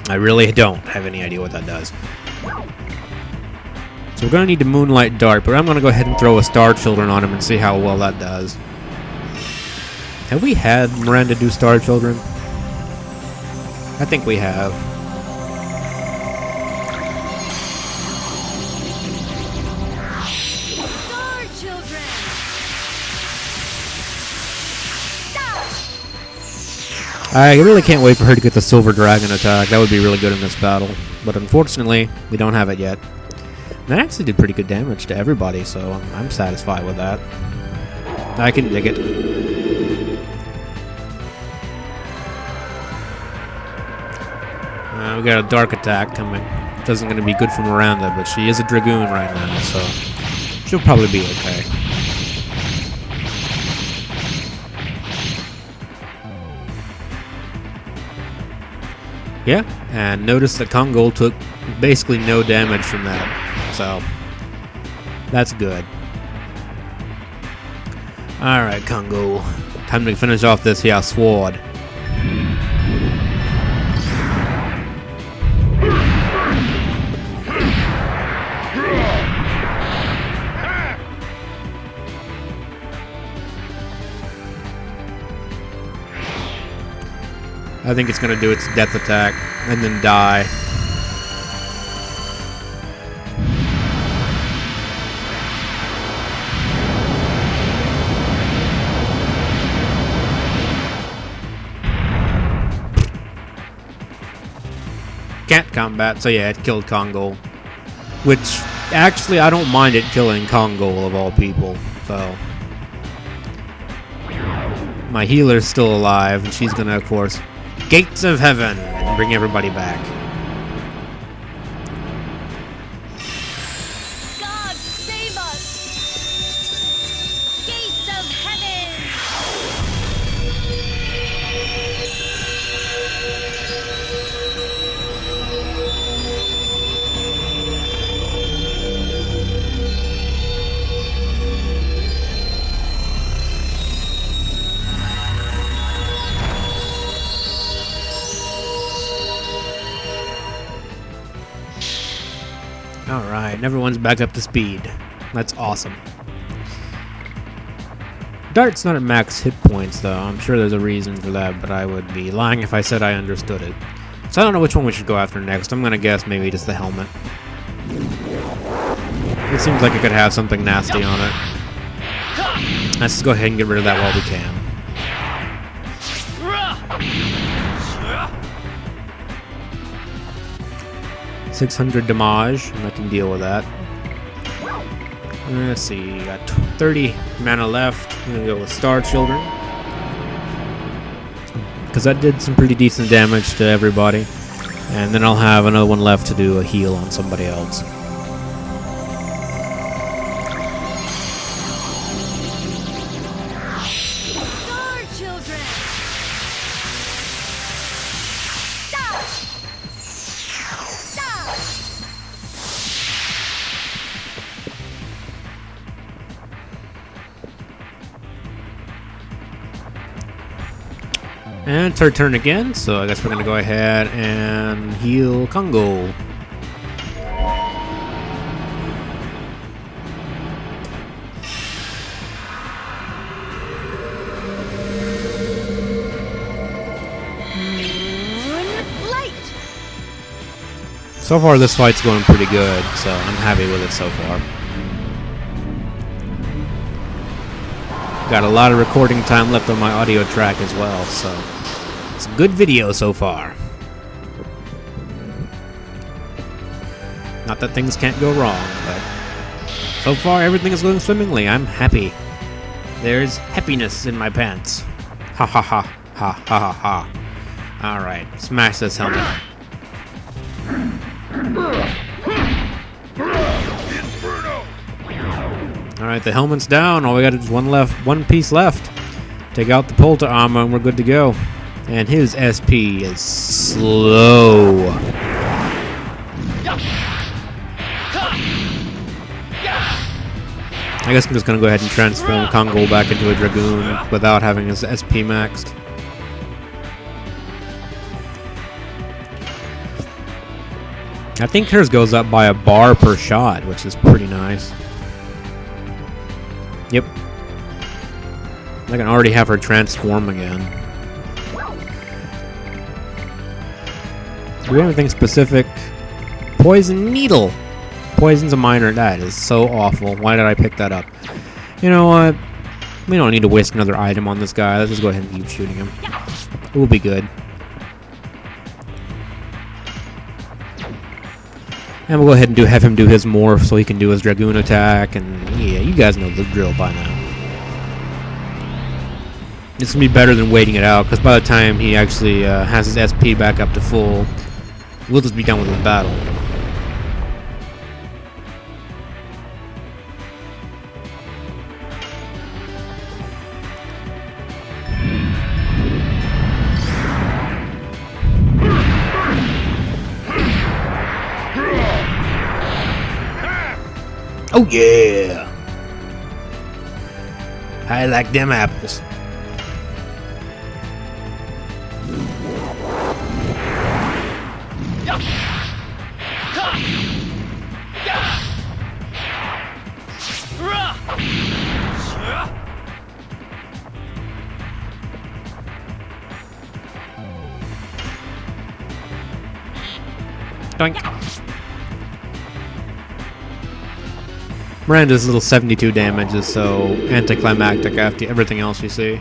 I really don't have any idea what that does. So we're going to need to Moonlight Dart, but I'm going to go ahead and throw a Star Children on him and see how well that does. Have we had Miranda do Star Children? I think we have.
Star Children!
I really can't wait for her to get the Silver Dragon attack. That would be really good in this battle. But unfortunately, we don't have it yet. And that actually did pretty good damage to everybody, so I'm satisfied with that. I can dig it. We got a Dark attack coming. Which isn't going to be good for Miranda, but she is a Dragoon right now, so she'll probably be okay. Yeah, and notice that Kongol took basically no damage from that, so that's good. Alright, Kongol. Time to finish off this here sword. I think it's going to do its death attack and then die. can't combat, so yeah, it killed Kongol. Which, actually, I don't mind it killing Kongol of all people, so... My healer's still alive, and she's gonna, of course, Gates of Heaven, and bring everybody back.
God save us! Gates of Heaven!
Alright, and everyone's back up to speed. That's awesome. Dart's not at max hit points, though. I'm sure there's a reason for that, but I would be lying if I said I understood it. So I don't know which one we should go after next. I'm gonna guess maybe just the helmet. It seems like it could have something nasty on it. Let's just go ahead and get rid of that while we can. 600 damage, and I can deal with that. Let's see, got 30 mana left. I'm gonna go with Star Children, because that did some pretty decent damage to everybody. And then I'll have another one left to do a heal on somebody else.
Star Children! Stop! Stop!
And it's our turn again, so I guess we're gonna go ahead and heal Kongo.
Light!
So far this fight's going pretty good, so I'm happy with it so far. Got a lot of recording time left on my audio track as well, so it's a good video so far. Not that things can't go wrong, but so far everything is going swimmingly. I'm happy. There's happiness in my pants. Ha ha ha ha ha ha ha. Alright, smash this helmet. Alright, the helmet's down. All we got is one piece left. Take out the Polta armor and we're good to go. And his SP is slow. I guess I'm just gonna go ahead and transform Kongo back into a Dragoon without having his SP maxed. I think hers goes up by a bar per shot, which is pretty nice. Yep. I can already have her transform again. Do we have anything specific? Poison Needle! Poison's a minor. That is so awful. Why did I pick that up? You know what? We don't need to waste another item on this guy. Let's just go ahead and keep shooting him. It will be good. And we'll go ahead and have him do his morph so he can do his Dragoon attack. And yeah, you guys know the drill by now. It's going to be better than waiting it out, because by the time he actually has his SP back up to full, we'll just be done with his battle. Oh yeah! I like them apples. Doink. Miranda's little 72 damage is so anticlimactic after everything else you see.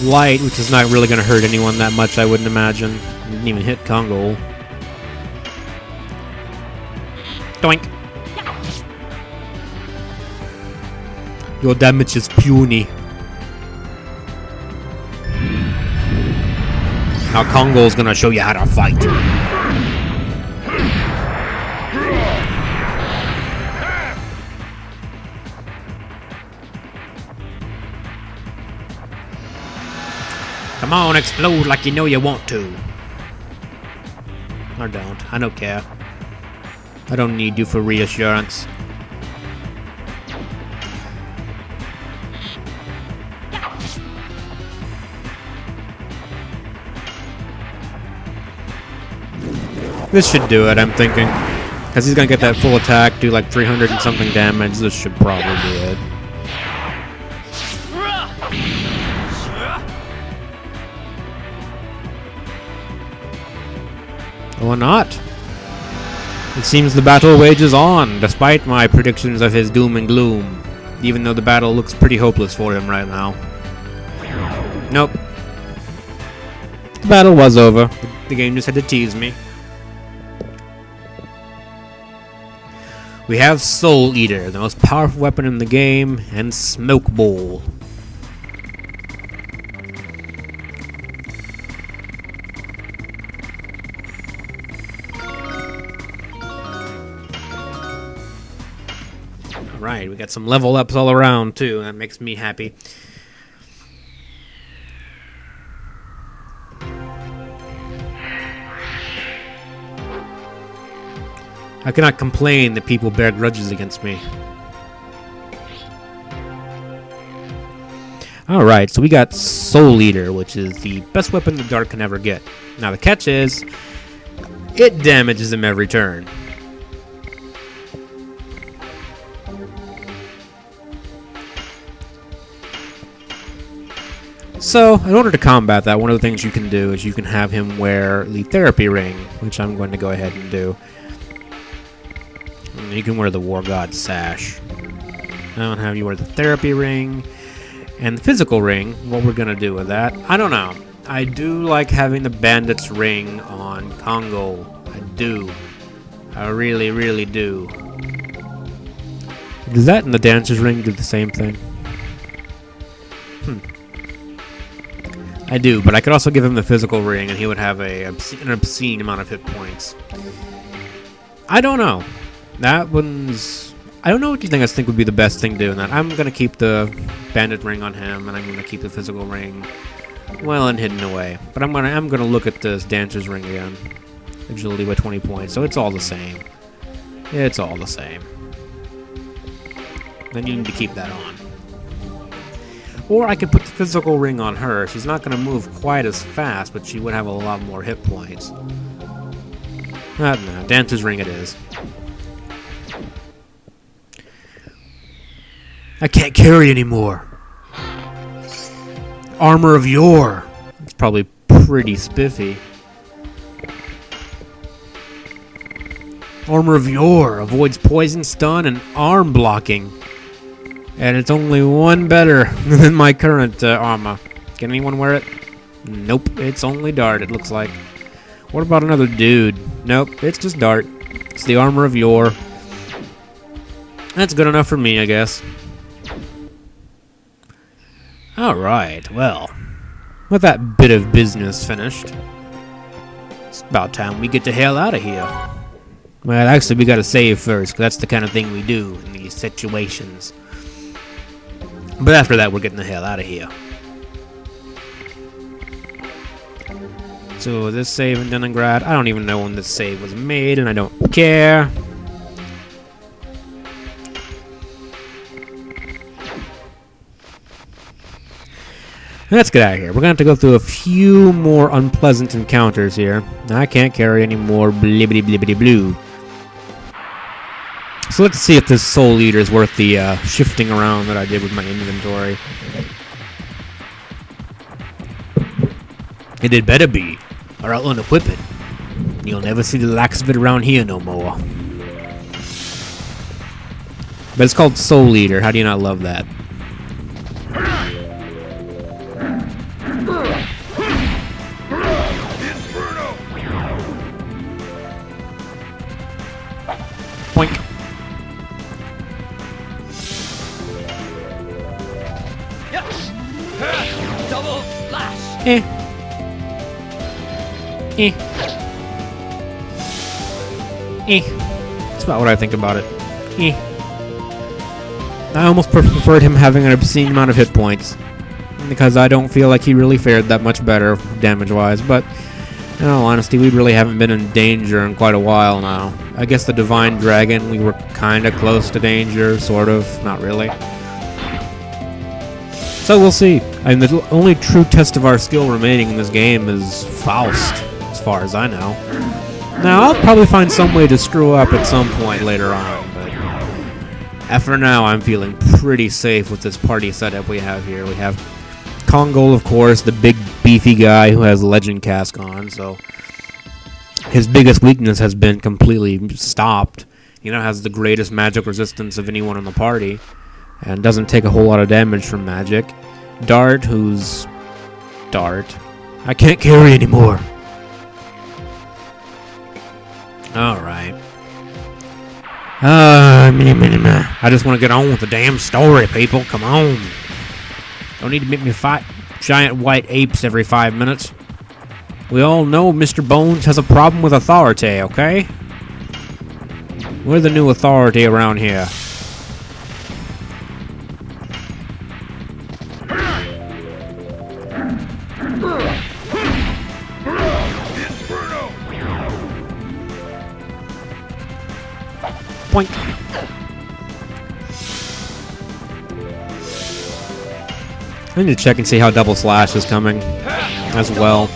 light, which is not really going to hurt anyone that much, I wouldn't imagine. Didn't even hit Congo. Doink! Your damage is puny. Now Congo's gonna show you how to fight. Come on, explode like you know you want to. Or don't. I don't care. I don't need you for reassurance. This should do it, I'm thinking. Because he's gonna get that full attack, do like 300 and something damage. This should probably do it. Or not. It seems the battle wages on, despite my predictions of his doom and gloom. Even though the battle looks pretty hopeless for him right now. Nope. The battle was over. The game just had to tease me. We have Soul Eater, the most powerful weapon in the game, and Smoke Bowl. Alright, we got some level ups all around too, that makes me happy. I cannot complain that people bear grudges against me. Alright, so we got Soul Eater, which is the best weapon the Dark can ever get. Now the catch is, it damages him every turn. So, in order to combat that, one of the things you can do is you can have him wear the Therapy Ring, which I'm going to go ahead and do. You can wear the War God Sash. I'll have you wear the Therapy Ring. And the Physical Ring, what we're going to do with that, I don't know. I do like having the Bandit's Ring on Congo. I do. I really, really do. Does that and the Dancer's Ring do the same thing? I do, but I could also give him the Physical Ring and he would have an obscene amount of hit points. I don't know. That one's... I don't know what you think would be the best thing doing that. I'm going to keep the Bandit Ring on him, and I'm going to keep the Physical Ring well and hidden away. But I'm going to look at this Dancer's Ring again. Agility by 20 points, so it's all the same. It's all the same. Then you need to keep that on. Or I could put the Physical Ring on her. She's not going to move quite as fast, but she would have a lot more hit points. No, Dancer's Ring it is. I can't carry anymore. Armor of Yore. It's probably pretty spiffy. Armor of Yore avoids poison, stun, and arm blocking. And it's only one better than my current armor. Can anyone wear it? Nope, it's only Dart, it looks like. What about another dude? Nope, it's just Dart. It's the Armor of Yore. That's good enough for me, I guess. Alright, well, with that bit of business finished, it's about time we get the hell out of here. Well, actually, we gotta save first, because that's the kind of thing we do in these situations. But after that, we're getting the hell out of here. So, this save in Leningrad, I don't even know when this save was made, and I don't care. Let's get out of here. We're going to have to go through a few more unpleasant encounters here. I can't carry any more blibbity blibbity blue. So let's see if this Soul Eater is worth the shifting around that I did with my inventory. It better be, or I'll unequip it. You'll never see the likes of it around here no more. But it's called Soul Eater. How do you not love that? Boink.
Yeah. Double slash.
Eh. Eh. Eh. That's about what I think about it. Eh. I almost preferred him having an obscene amount of hit points, because I don't feel like he really fared that much better damage-wise, but in all honesty, we really haven't been in danger in quite a while now. I guess the Divine Dragon, we were kinda close to danger, sort of, not really. So we'll see. I mean, the only true test of our skill remaining in this game is Faust, as far as I know. Now, I'll probably find some way to screw up at some point later on, but for now, I'm feeling pretty safe with this party setup we have here. We have Kongol, of course, the big beefy guy who has Legend Cask on, so his biggest weakness has been completely stopped. He now has the greatest magic resistance of anyone in the party, and doesn't take a whole lot of damage from magic. Dart, who's... Dart. I can't carry anymore. Alright. I just want to get on with the damn story, people. Come on. Don't need to make me fight giant white apes every 5 minutes. We all know Mr. Bones has a problem with authority, okay? We're the new authority around here. Boink. I need to check and see how Double Slash is coming as well,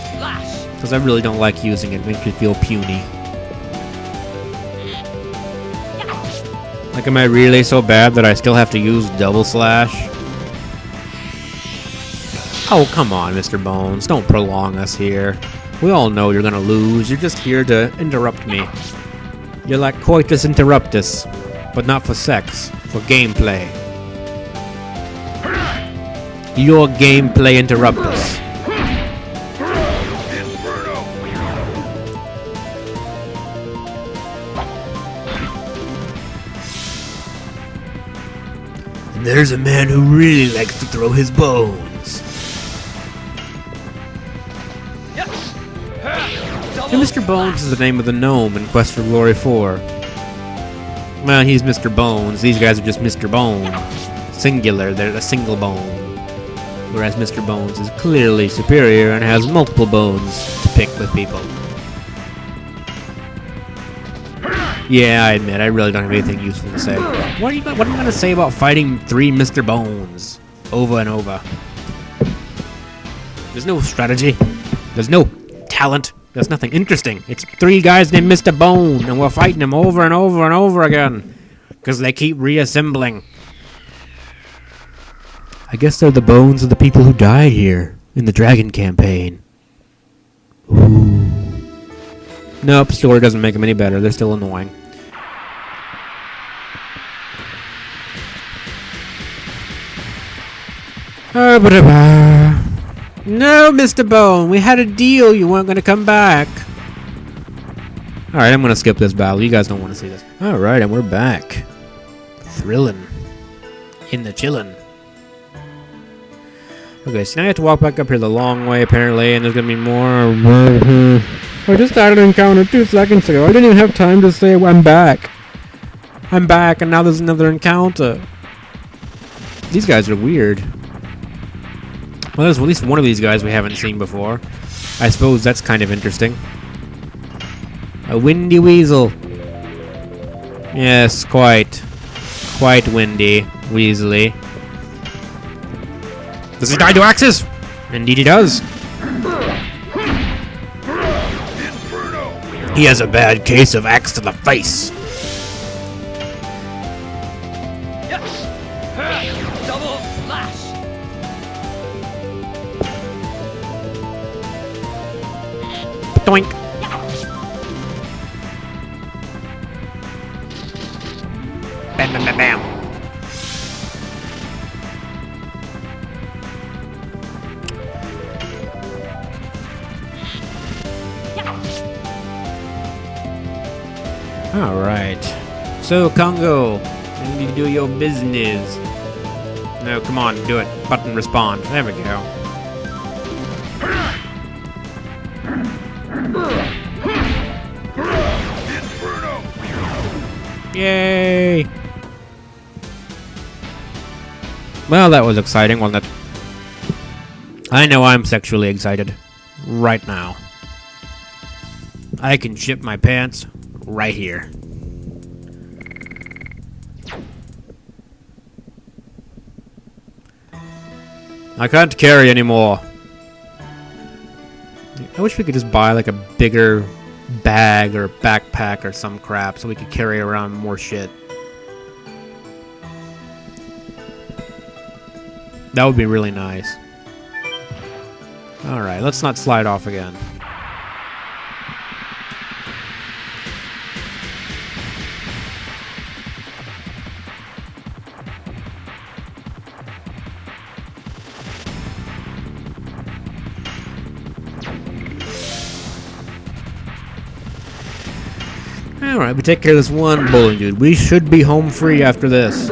because I really don't like using it. It makes me feel puny. Like, am I really so bad that I still have to use Double Slash? Oh, come on, Mr. Bones. Don't prolong us here. We all know you're gonna lose. You're just here to interrupt me. You're like coitus interruptus, but not for sex, for gameplay. Your gameplay interruptus. There's a man who really likes to throw his bones. And Mr. Bones is the name of the gnome in Quest for Glory 4. Well, he's Mr. Bones. These guys are just Mr. Bone. Singular, they're a single bone. Whereas Mr. Bones is clearly superior and has multiple bones to pick with people. Yeah, I admit, I really don't have anything useful to say. What am I going to say about fighting 3 Mr. Bones over and over? There's no strategy. There's no talent. There's nothing interesting. It's 3 guys named Mr. Bone, and we're fighting them over and over and over again. Because they keep reassembling. I guess they're the bones of the people who died here in the Dragon campaign. Ooh. Nope, story doesn't make them any better. They're still annoying. No, Mr. Bone, we had a deal. You weren't going to come back. Alright, I'm going to skip this battle. You guys don't want to see this. Alright, and we're back. Thrillin'. In the chillin'. Okay, so now you have to walk back up here the long way, apparently, and there's going to be more. I just started an encounter 2 seconds ago. I didn't even have time to say I'm back. I'm back, and now there's another encounter. These guys are weird. Well, there's at least one of these guys we haven't seen before. I suppose that's kind of interesting. A windy weasel. Yes, quite windy, weaselly. Does he die to axes? Indeed he does. He has a bad case of axe to the face.
Double slash.
Doink. Bam, bam, bam, bam. Alright. So, Congo, I need to do your business. No, come on, do it. Button respond. There we go. Yay! Well, that was exciting, wasn't it? I know I'm sexually excited. Right now. I can ship my pants right here. I can't carry anymore. I wish we could just buy like a bigger bag or backpack or some crap so we could carry around more shit. That would be really nice. Alright, let's not slide off again. Alright, we take care of this one bowling dude. We should be home free after this.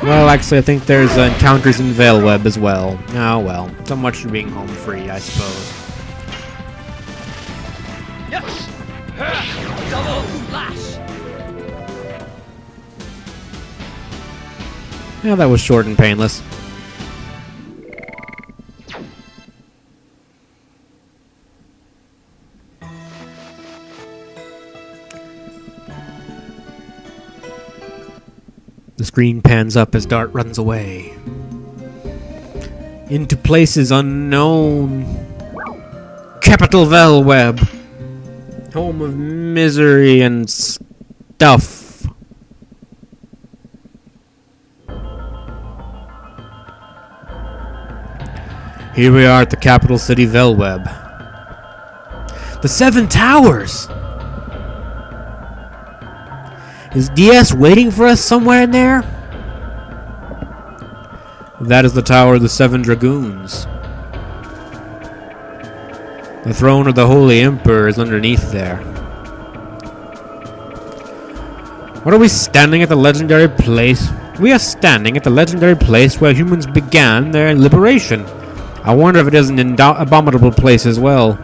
Well, actually, I think there's encounters in Veilweb as well. Oh, well. So much for being home free, I suppose.
Yes! Double flash!
Yeah, that was short and painless. The screen pans up as Dart runs away. Into places unknown. Capital Veilweb. Home of misery and stuff. Here we are at the capital city Veilweb. The Seven Towers! Is DS waiting for us somewhere in there? That is the Tower of the Seven Dragoons. The throne of the Holy Emperor is underneath there. What are we standing at the legendary place? We are standing at the legendary place where humans began their liberation. I wonder if it is an abominable place as well.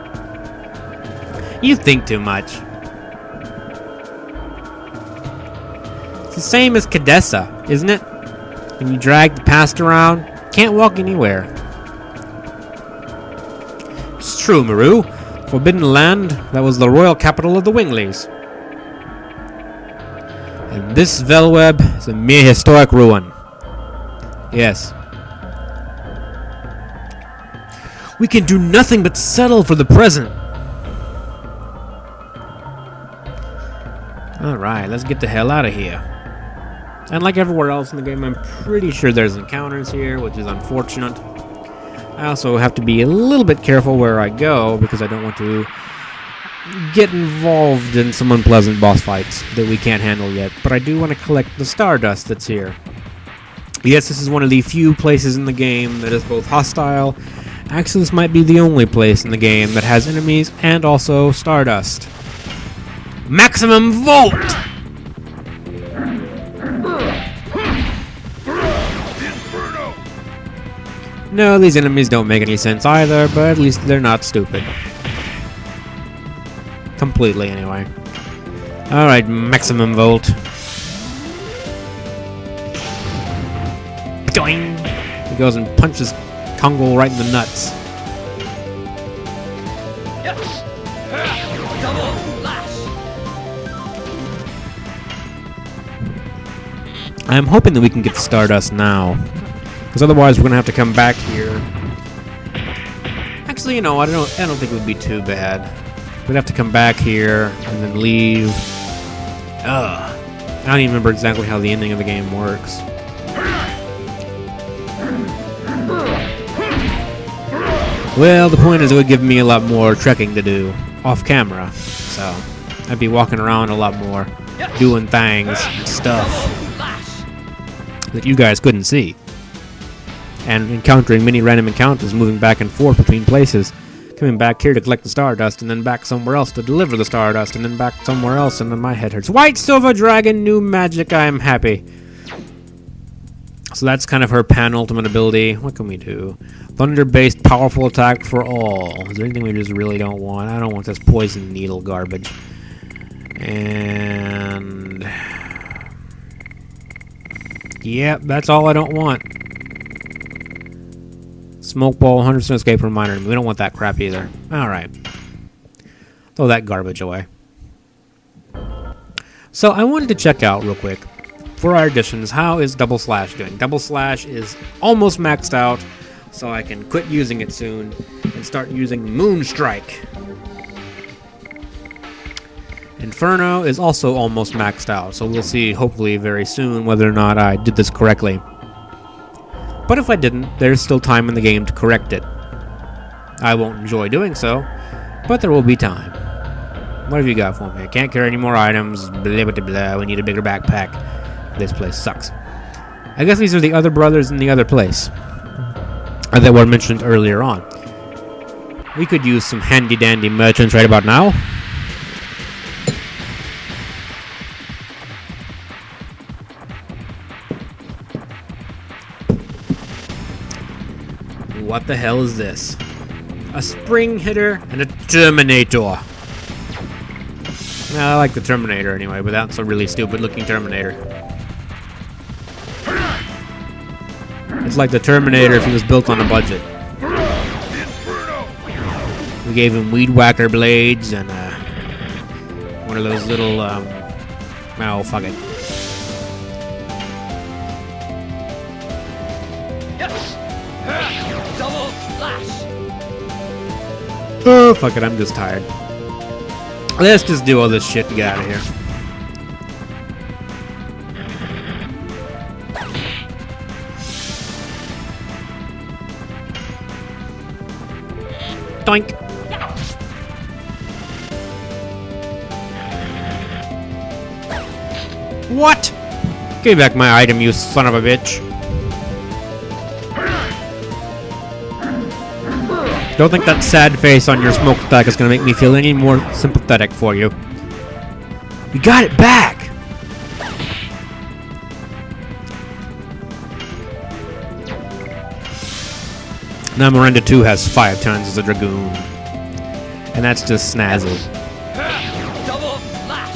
You think too much. The same as Cadessa, isn't it? When you drag the past around, can't walk anywhere. It's true, Maru. Forbidden Land, that was the royal capital of the Wingleys. And this Veilweb is a mere historic ruin. Yes. We can do nothing but settle for the present. Alright, let's get the hell out of here. And like everywhere else in the game, I'm pretty sure there's encounters here, which is unfortunate. I also have to be a little bit careful where I go, because I don't want to get involved in some unpleasant boss fights that we can't handle yet. But I do want to collect the Stardust that's here. Yes, this is one of the few places in the game that is both hostile. Actually, this might be the only place in the game that has enemies and also Stardust. Maximum Volt! No, these enemies don't make any sense either, but at least they're not stupid. Completely, anyway. Alright, Maximum Volt. Doing! He goes and punches Congo right in the nuts.
Yes! Double flash!
I'm hoping that we can get Stardust now. Because otherwise we're going to have to come back here. Actually, you know, I don't think it would be too bad. We'd have to come back here and then leave. Ugh. I don't even remember exactly how the ending of the game works. Well, the point is it would give me a lot more trekking to do off camera. So, I'd be walking around a lot more, doing things and stuff that you guys couldn't see. And encountering many random encounters moving back and forth between places. Coming back here to collect the stardust, and then back somewhere else to deliver the stardust, and then back somewhere else, and then my head hurts. White Silver Dragon, new magic, I am happy. So that's kind of her pan-ultimate ability. What can we do? Thunder-based powerful attack for all. Is there anything we just really don't want? I don't want this poison needle garbage. And... yep, that's all I don't want. Smoke ball, 100% escape from minor enemy. We don't want that crap either. Alright. Throw that garbage away. So I wanted to check out real quick, for our additions, how is Double Slash doing? Double Slash is almost maxed out, so I can quit using it soon and start using Moonstrike. Inferno is also almost maxed out, so we'll see hopefully very soon whether or not I did this correctly. But if I didn't, there's still time in the game to correct it. I won't enjoy doing so, but there will be time. What have you got for me? I can't carry any more items, blah blah blah, we need a bigger backpack. This place sucks. I guess these are the other brothers in the other place that were mentioned earlier on. We could use some handy-dandy merchants right about now. What the hell is this? A spring hitter and a Terminator. Well, I like the Terminator anyway, but that's a really stupid looking Terminator. It's like the Terminator if he was built on a budget. We gave him weed whacker blades and one of those little oh fuck it.
Double slash.
Oh fuck it, I'm just tired. Let's just do all this shit and get out of here. Doink. What? Give me back my item, you son of a bitch. Don't think that sad face on your smoke attack is going to make me feel any more sympathetic for you. We got it back! Now Miranda 2 has 5 turns as a Dragoon. And that's just snazzy.
Double slash.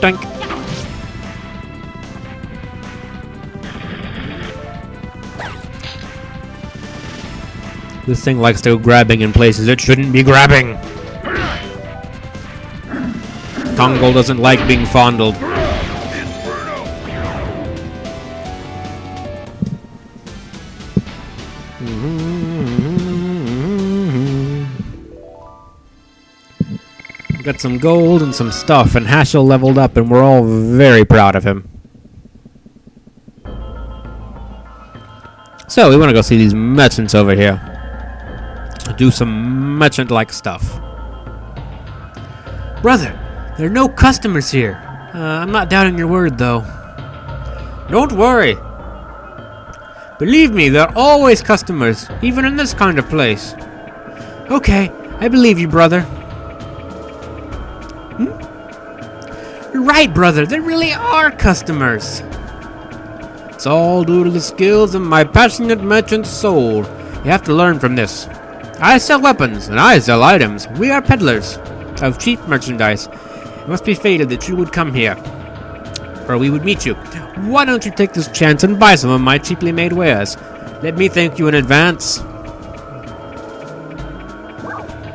Doink. This thing likes to go grabbing in places it shouldn't be grabbing. Tongle doesn't like being fondled. Got some gold and some stuff, and Hashel leveled up, and we're all very proud of him. So, we want to go see these merchants over here. Do some merchant-like stuff. Brother, there are no customers here. I'm not doubting your word, though. Don't worry. Believe me, there are always customers, even in this kind of place. Okay, I believe you, brother. You're right, brother. There really are customers. It's all due to the skills of my passionate merchant soul. You have to learn from this. I sell weapons, and I sell items. We are peddlers of cheap merchandise. It must be fated that you would come here, or we would meet you. Why don't you take this chance and buy some of my cheaply made wares? Let me thank you in advance.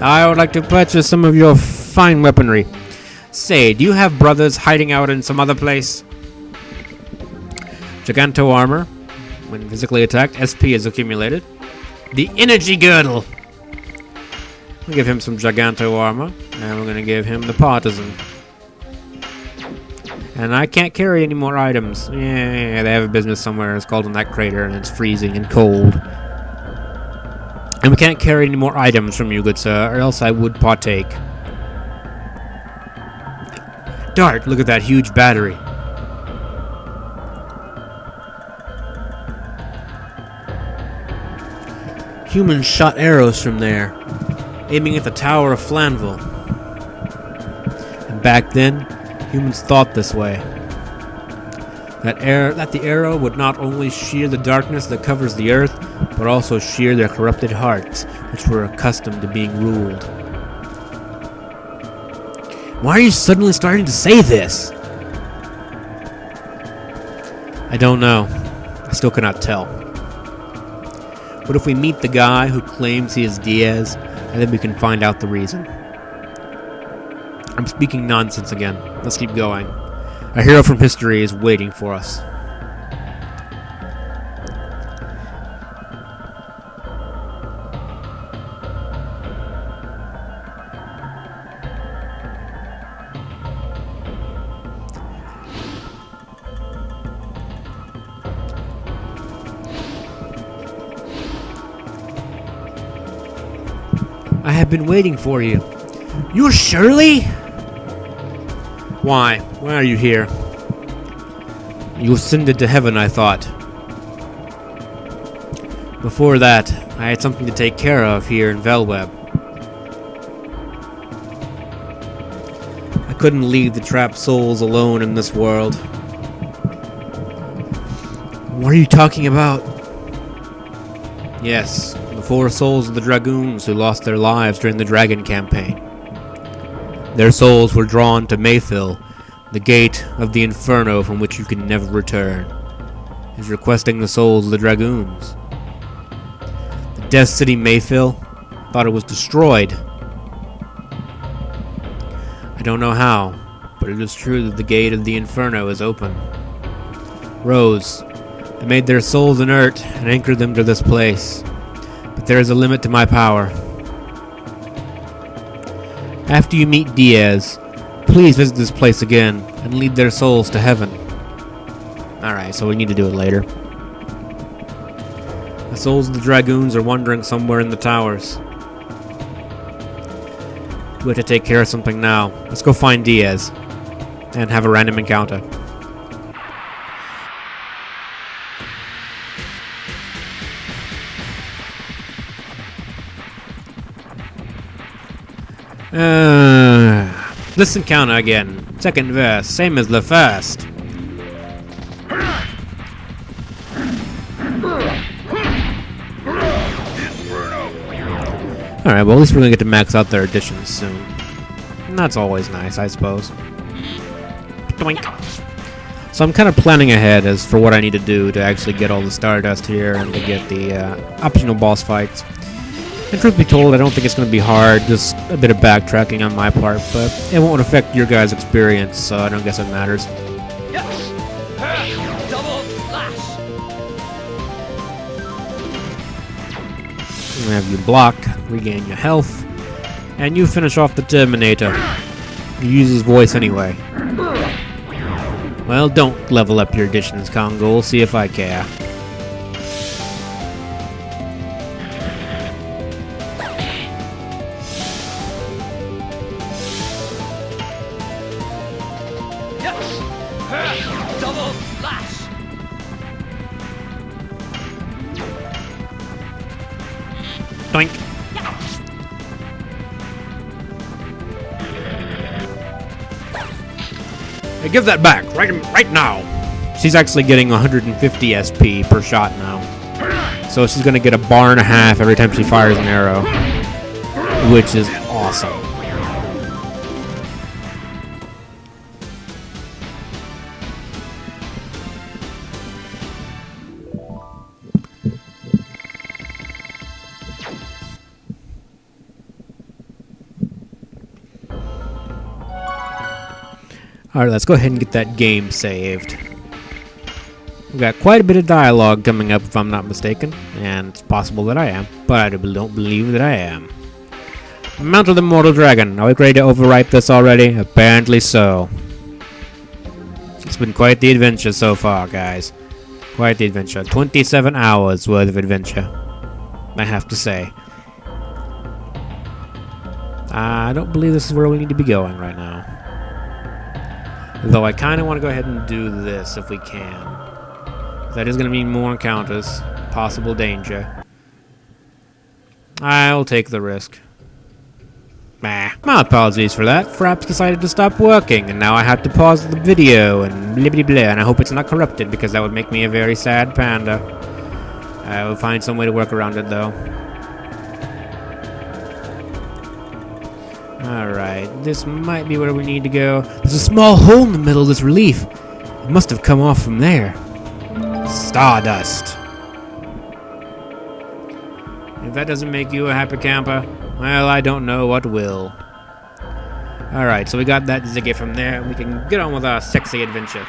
I would like to purchase some of your fine weaponry. Say, do you have brothers hiding out in some other place? Giganto armor. When physically attacked, SP is accumulated. The energy girdle. We'll give him some Giganto armor, and we're going to give him the partisan. And I can't carry any more items. Yeah, they have a business somewhere. It's called in that crater, and it's freezing and cold. And we can't carry any more items from you, good sir, or else I would partake. Dart, look at that huge battery. Humans shot arrows from there, aiming at the Tower of Flanville. And back then, humans thought this way. That the arrow would not only shear the darkness that covers the earth, but also shear their corrupted hearts, which were accustomed to being ruled. Why are you suddenly starting to say this? I don't know. I still cannot tell. What if we meet the guy who claims he is Diaz, and then we can find out the reason? I'm speaking nonsense again. Let's keep going. A hero from history is waiting for us. I have been waiting for you. You're Shirley? Why? Why are you here? You ascended to heaven, I thought. Before that, I had something to take care of here in Velweb. I couldn't leave the trapped souls alone in this world. What are you talking about? Yes, the 4 souls of the Dragoons who lost their lives during the Dragon campaign. Their souls were drawn to Mayfill, the gate of the Inferno from which you can never return. Is requesting the souls of the Dragoons. The Death City Mayfill thought it was destroyed. I don't know how, but it is true that the gate of the Inferno is open. Rose, I made their souls inert and anchored them to this place. But there is a limit to my power. After you meet Diaz, please visit this place again and lead their souls to heaven. Alright, so we need to do it later. The souls of the Dragoons are wandering somewhere in the towers. We have to take care of something now. Let's go find Diaz and have a random encounter. This encounter again. Second verse, same as the first. Alright, well at least we're gonna get to max out their additions soon. And that's always nice, I suppose. Doink. So I'm kind of planning ahead as for what I need to do to actually get all the Stardust here and to get the optional boss fights. And truth be told, I don't think it's going to be hard, just a bit of backtracking on my part, but it won't affect your guys' experience, so I don't guess it matters.
Double flash.
I'm going to have you block, regain your health, and you finish off the Terminator. You use his voice anyway. Well, don't level up your additions, Congo. See if I care.
Double flash.
Doink. Hey, give that back right now. She's actually getting 150 SP per shot now, so she's gonna get a bar and a half every time she fires an arrow, which is awesome. Alright, let's go ahead and get that game saved. We've got quite a bit of dialogue coming up if I'm not mistaken, and it's possible that I am, but I don't believe that I am. Mount of the Mortal Dragon, are we ready to overwrite this already? Apparently so. It's been quite the adventure so far, guys. Quite the adventure. 27 hours worth of adventure, I have to say. I don't believe this is where we need to be going right now. Though I kind of want to go ahead and do this if we can. That is going to mean more encounters, possible danger. I'll take the risk. Bah, my apologies for that. Fraps decided to stop working, and now I have to pause the video and blah blah blah, and I hope it's not corrupted, because that would make me a very sad panda. I will find some way to work around it, though. Alright, this might be where we need to go. There's a small hole in the middle of this relief. It must have come off from there. Stardust. If that doesn't make you a happy camper, well, I don't know what will. Alright, so we got that Ziggy from there. We can get on with our sexy adventure.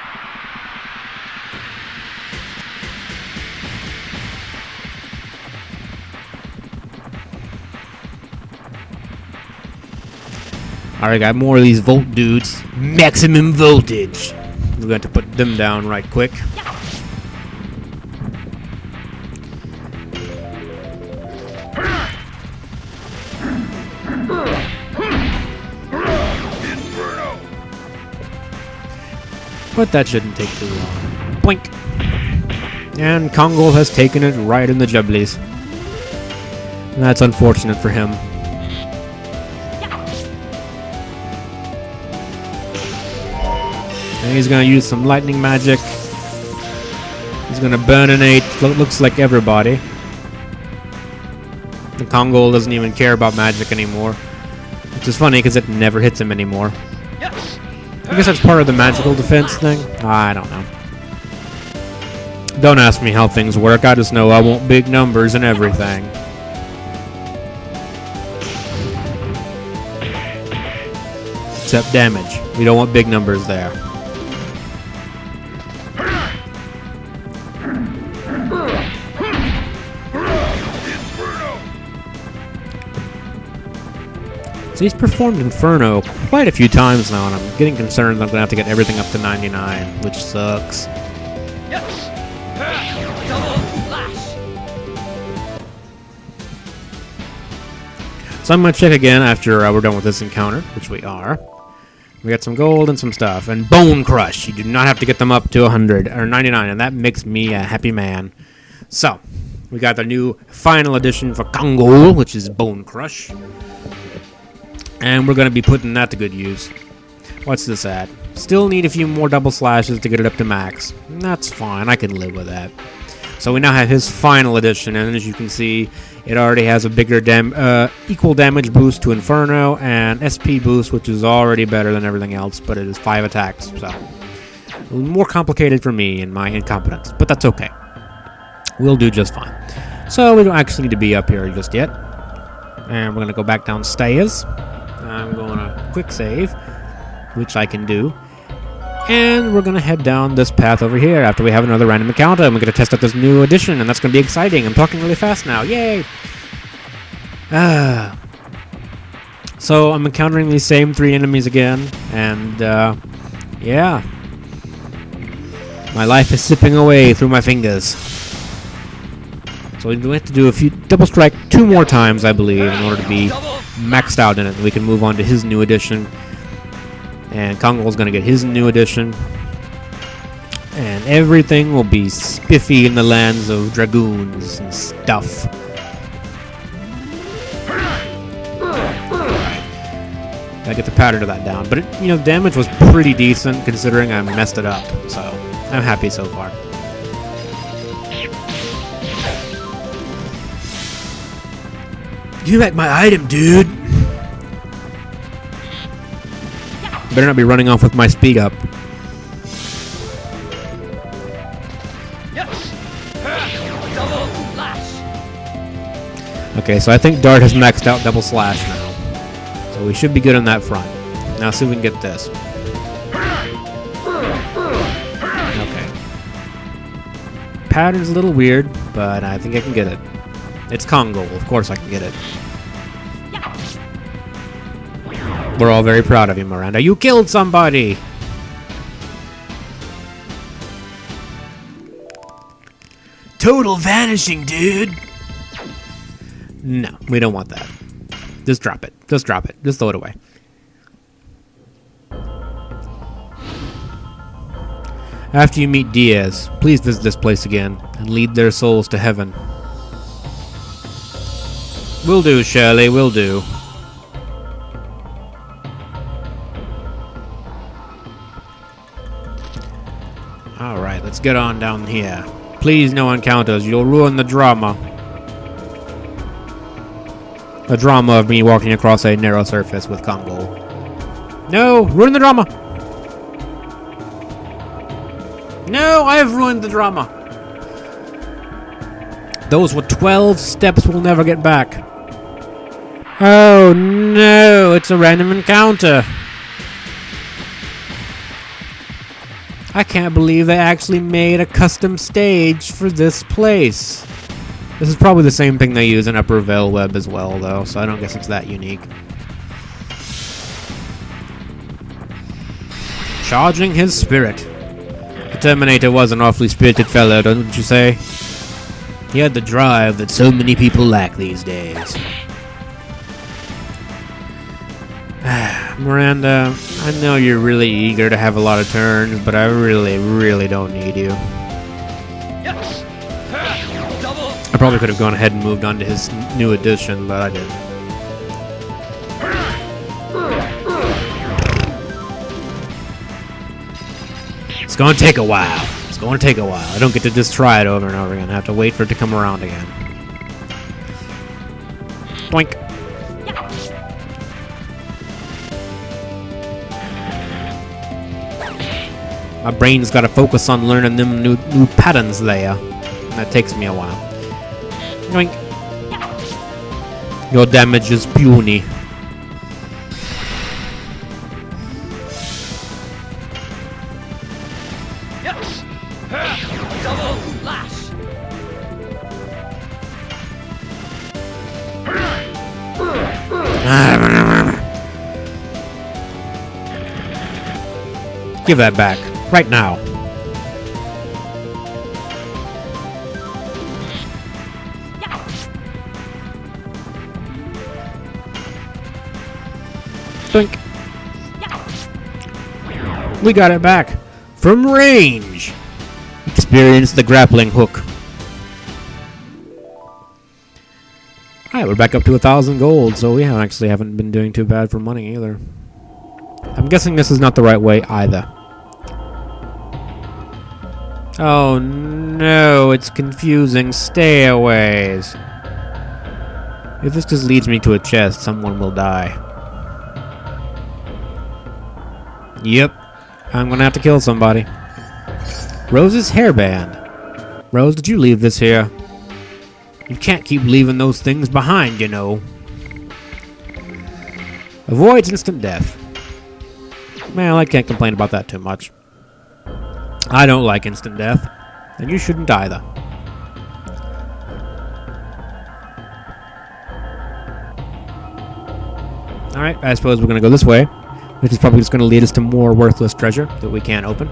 Alright, got more of these Volt dudes. Maximum voltage. We're going to put them down right quick. But that shouldn't take too long. Blink! And Kongol has taken it right in the jubblies. That's unfortunate for him. And he's gonna use some lightning magic. He's gonna burninate, looks like everybody. The Kongol doesn't even care about magic anymore. Which is funny because it never hits him anymore. I guess that's part of the magical defense thing. I don't know. Don't ask me how things work. I just know I want big numbers and everything. Except damage. We don't want big numbers there. So he's performed Inferno quite a few times now, and I'm getting concerned that I'm going to have to get everything up to 99, which sucks.
Yes. Double slash.
So I'm going to check again after we're done with this encounter, which we are. We got some gold and some stuff. And Bone Crush. You do not have to get them up to 100 or 99, and that makes me a happy man. So, we got the new final edition for Kongol, which is Bone Crush. And we're going to be putting that to good use. What's this at? Still need a few more double slashes to get it up to max. That's fine. I can live with that. So we now have his final edition, and as you can see, it already has a bigger equal damage boost to Inferno and SP boost, which is already better than everything else, but it is 5 attacks, so more complicated for me and my incompetence, but that's okay. We'll do just fine. So we don't actually need to be up here just yet. And we're going to go back downstairs. I'm going to quick save, which I can do. And we're going to head down this path over here after we have another random encounter. And we're going to test out this new edition, and that's going to be exciting. I'm talking really fast now. Yay! So I'm encountering these same 3 enemies again. And, yeah. My life is slipping away through my fingers. So we have to do a few double strike 2 more times, I believe, in order to be maxed out in it. We can move on to his new edition. And Kongol's gonna get his new edition. And everything will be spiffy in the lands of dragoons and stuff. Gotta get the pattern of that down. But, damage was pretty decent considering I messed it up. So, I'm happy so far. Give back my item, dude! Better not be running off with my speed up.
Yes. Double slash.
Okay, so I think Dart has maxed out double slash now. So we should be good on that front. Now see if we can get this. Okay. Pattern's a little weird, but I think I can get it. It's Kongol, of course I can get it. We're all very proud of you, Miranda. You killed somebody! Total vanishing, dude! No, we don't want that. Just drop it. Just drop it. Just throw it away. After you meet Diaz, please visit this place again and lead their souls to heaven. Will do, Shirley, will do. Alright, let's get on down here. Please, no encounters. You'll ruin the drama. The drama of me walking across a narrow surface with Congo. No! Ruin the drama! No! I have ruined the drama! Those were 12 steps we'll never get back. Oh no! It's a random encounter! I can't believe they actually made a custom stage for this place. This is probably the same thing they use in Upper Veil Web as well, though, so I don't guess it's that unique. Charging his spirit. The Terminator was an awfully spirited fellow, don't you say? He had the drive that so many people lack these days. Miranda, I know you're really eager to have a lot of turns, but I really, really don't need you.
Yes. Double.
I probably could have gone ahead and moved on to his new edition, but I didn't. It's going to take a while. It's going to take a while. I don't get to just try it over and over again. I have to wait for it to come around again. Doink. My brain's got to focus on learning them new patterns there. And that takes me a while. Doink. Your damage is puny.
Yes. Double lash.
Give that back. Right now. Doink. We got it back. From range. Experience the grappling hook. Alright, we're back up to 1,000 gold, so we haven't been doing too bad for money either. I'm guessing this is not the right way either. Oh no, it's confusing stairways. If this just leads me to a chest, someone will die. Yep, I'm gonna have to kill somebody. Rose's hairband. Rose, did you leave this here? You can't keep leaving those things behind, you know. Avoids instant death. Well, I can't complain about that too much. I don't like instant death, and you shouldn't either. Alright, I suppose we're going to go this way, which is probably just going to lead us to more worthless treasure that we can't open.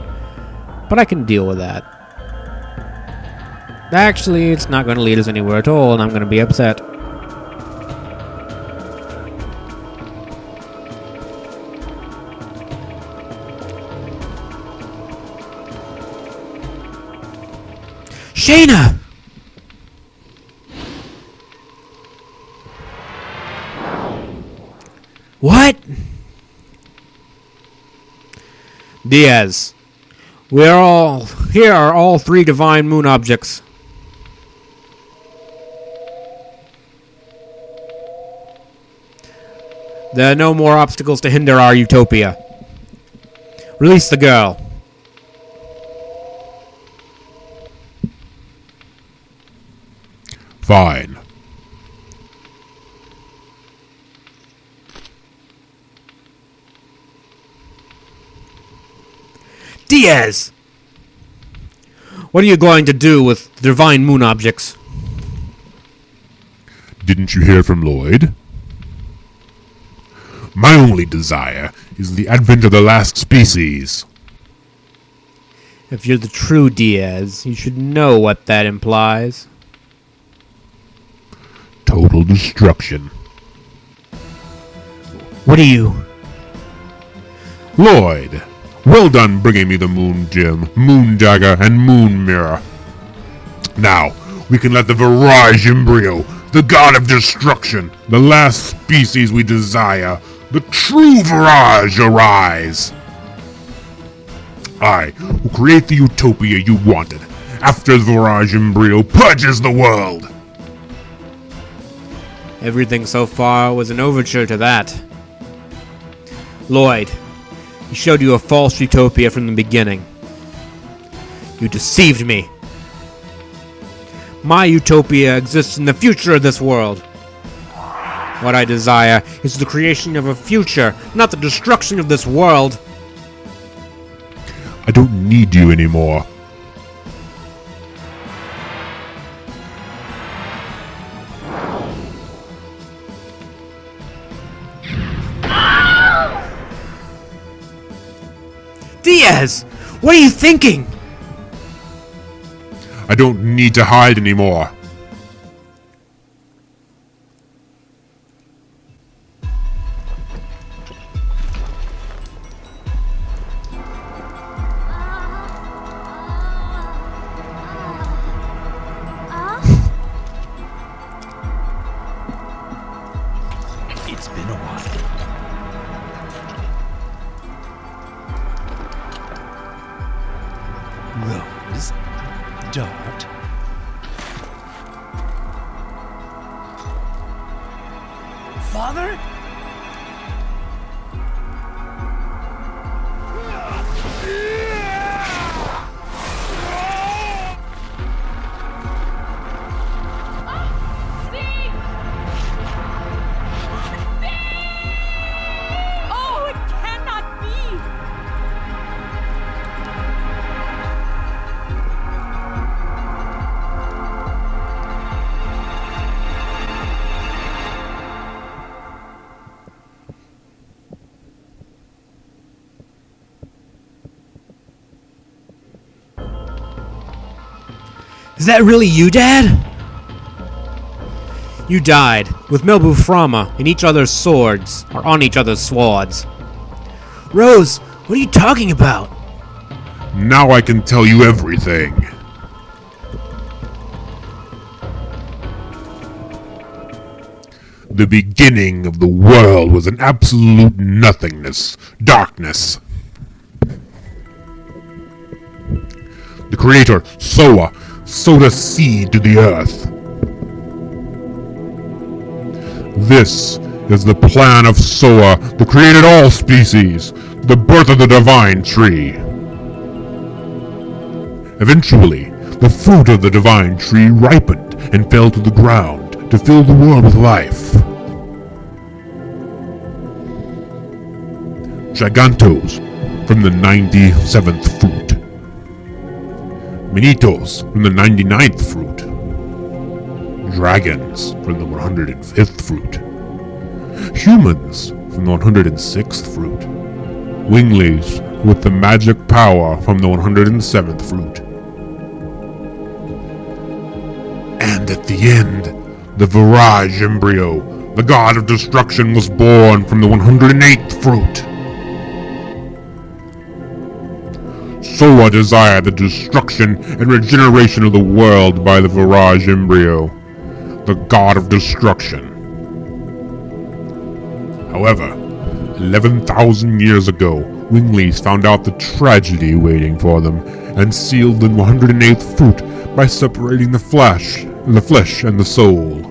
But I can deal with that. Actually, it's not going to lead us anywhere at all, and I'm going to be upset. Shayna! What? Diaz. Here are all 3 divine moon objects. There are no more obstacles to hinder our utopia. Release the girl.
Fine.
Diaz! What are you going to do with the divine moon objects?
Didn't you hear from Lloyd? My only desire is the advent of the last species.
If you're the true Diaz, you should know what that implies.
Total destruction.
What are you?
Lloyd, well done bringing me the Moon Gem, Moon Dagger, and Moon Mirror. Now, we can let the Virage Embryo the god of destruction, the last species we desire, the true Virage arise. I will create the utopia you wanted, after the Virage embryo purges the world.
Everything so far was an overture to that. Lloyd, he showed you a false utopia from the beginning. You deceived me. My utopia exists in the future of this world. What I desire is the creation of a future, not the destruction of this world.
I don't need you anymore.
Diaz! What are you thinking?
I don't need to hide anymore.
It's been a while. Rose, Dart. Father?
Oh, it cannot be!
Is that really you, Dad? You died, with Melbu Frama in each other's swords, or on each other's swords. Rose, what are you talking about?
Now I can tell you everything. The beginning of the world was an absolute nothingness, darkness. The creator, Soa, sowed a seed to the earth. This is the plan of Soa, that created all species, the birth of the divine tree. Eventually, the fruit of the divine tree ripened and fell to the ground to fill the world with life. Gigantos from the 97th fruit. Minitos from the 99th fruit. Dragons from the 105th fruit. Humans from the 106th fruit. Winglies with the magic power from the 107th fruit. And at the end, the Virage embryo, the god of destruction, was born from the 108th fruit. Soa desired the destruction and regeneration of the world by the Virage embryo, the god of destruction. However, 11,000 years ago, Winglies found out the tragedy waiting for them and sealed the 108th fruit by separating the flesh and the soul.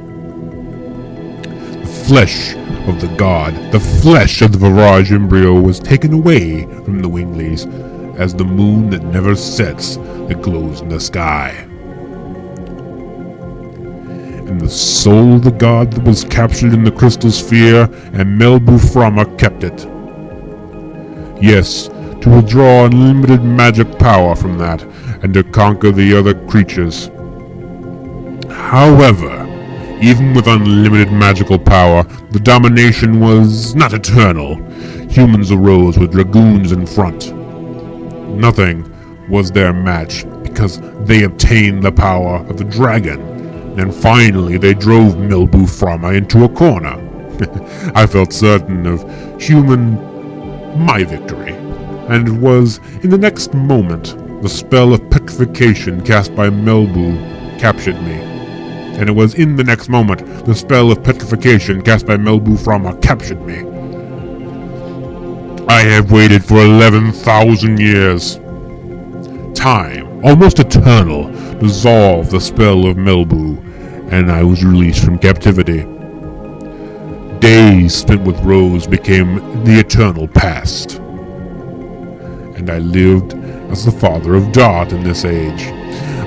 The flesh of the god, the flesh of the Virage embryo, was taken away from the Winglies as the moon that never sets, that glows in the sky. And the soul of the god that was captured in the crystal sphere, and Melbu Frama kept it. Yes, to withdraw unlimited magic power from that, and to conquer the other creatures. However, even with unlimited magical power, the domination was not eternal. Humans arose with dragoons in front. Nothing was their match, because they obtained the power of the dragon, and finally they drove Melbu Frama into a corner. I felt certain of my victory, and it was in the next moment the spell of petrification cast by Melbu captured me. and it was in the next moment the spell of petrification cast by Melbu Frama captured me. I have waited for 11,000 years. Time, almost eternal, dissolved the spell of Melbu, and I was released from captivity. Days spent with Rose became the eternal past. And I lived as the father of Dot in this age,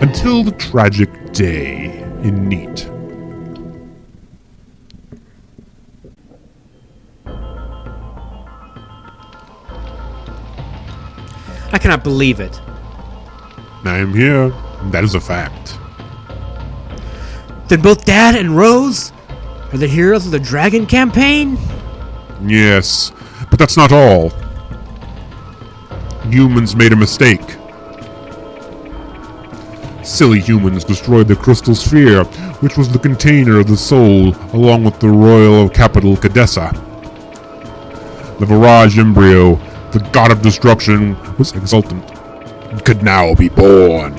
until the tragic day in Neat.
I cannot believe it.
I am here, and that is a fact.
Then both Dad and Rose are the heroes of the Dragon campaign?
Yes, but that's not all. Humans made a mistake. Silly humans destroyed the crystal sphere, which was the container of the soul, along with the royal capital Cadessa. The Virage embryo, the god of destruction, was exultant and could now be born.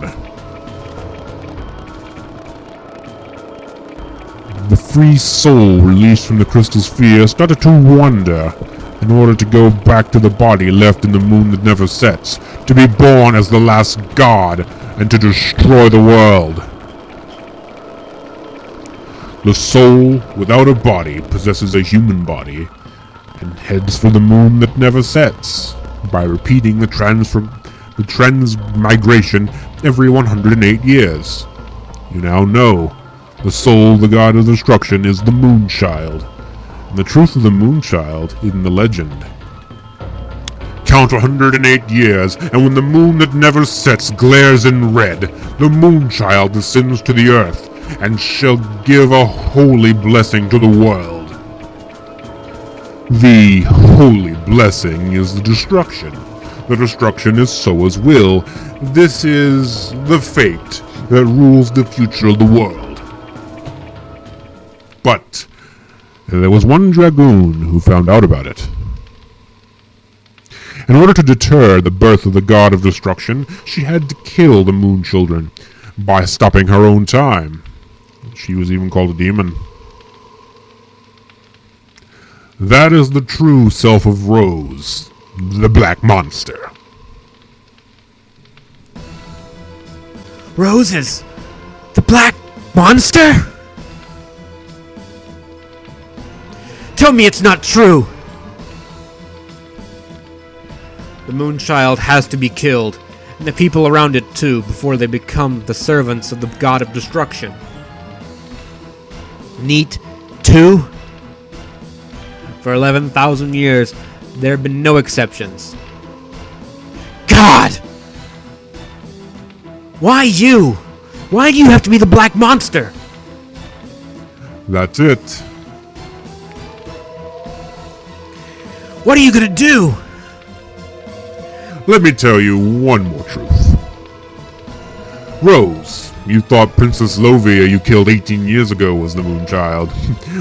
The free soul released from the crystal sphere started to wander in order to go back to the body left in the moon that never sets, to be born as the last god and to destroy the world. The soul, without a body, possesses a human body and heads for the moon that never sets by repeating the transmigration every 108 years. You now know. The soul, the god of destruction, is the Moonchild. And the truth of the Moonchild is in the legend. Count 108 years, and when the moon that never sets glares in red, the Moonchild descends to the earth, and shall give a holy blessing to the world. The holy blessing is the destruction. The destruction is Soa's will. This is the fate that rules the future of the world. But there was one Dragoon who found out about it. In order to deter the birth of the god of destruction, she had to kill the moon children by stopping her own time. She was even called a demon. That is the true self of Rose, the black monster.
Rose is the black monster? Tell me it's not true! The Moonchild has to be killed, and the people around it too, before they become the servants of the god of destruction. Neat too? For 11,000 years, there have been no exceptions. God! Why you? Why do you have to be the black monster?
That's it.
What are you gonna do?
Let me tell you one more truth. Rose, you thought Princess Lovia you killed 18 years ago was the Moonchild,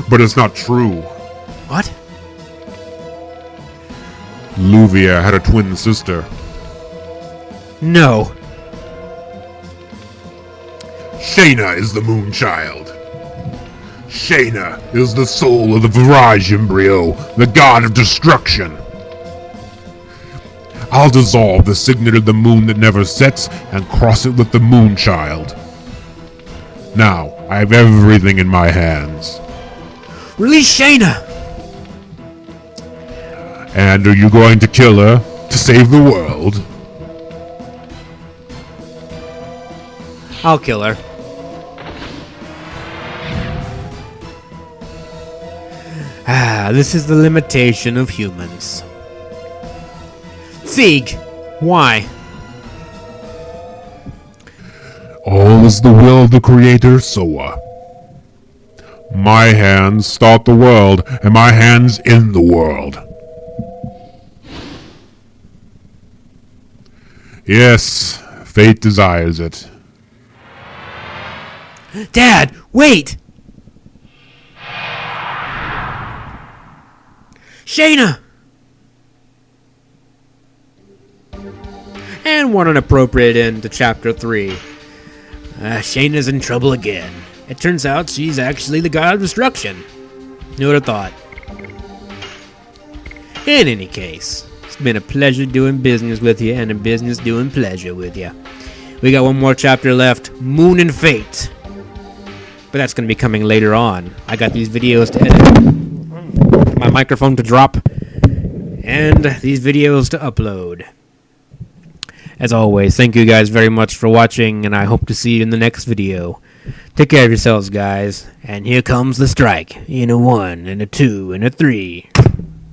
but it's not true.
What?
Luvia had a twin sister.
No.
Shayna is the Moonchild. Shayna is the soul of the Virage embryo, the god of destruction. I'll dissolve the signet of the moon that never sets and cross it with the Moonchild. Now, I have everything in my hands.
Release Shayna!
And are you going to kill her to save the world?
I'll kill her. This is the limitation of humans. Sieg, why?
All is the will of the Creator, Soa. My hands start the world, and my hands end the world. Yes, fate desires it.
Dad, wait! Shayna! And what an appropriate end to Chapter 3. Shayna's in trouble again. It turns out she's actually the god of destruction. Who would have thought? In any case, it's been a pleasure doing business with you, and a business doing pleasure with you. We got one more chapter left, Moon and Fate. But that's going to be coming later on. I got these videos to edit, my microphone to drop, and these videos to upload. As always, thank you guys very much for watching, and I hope to see you in the next video. Take care of yourselves, guys. And here comes the strike. In a 1, and a 2, and a 3.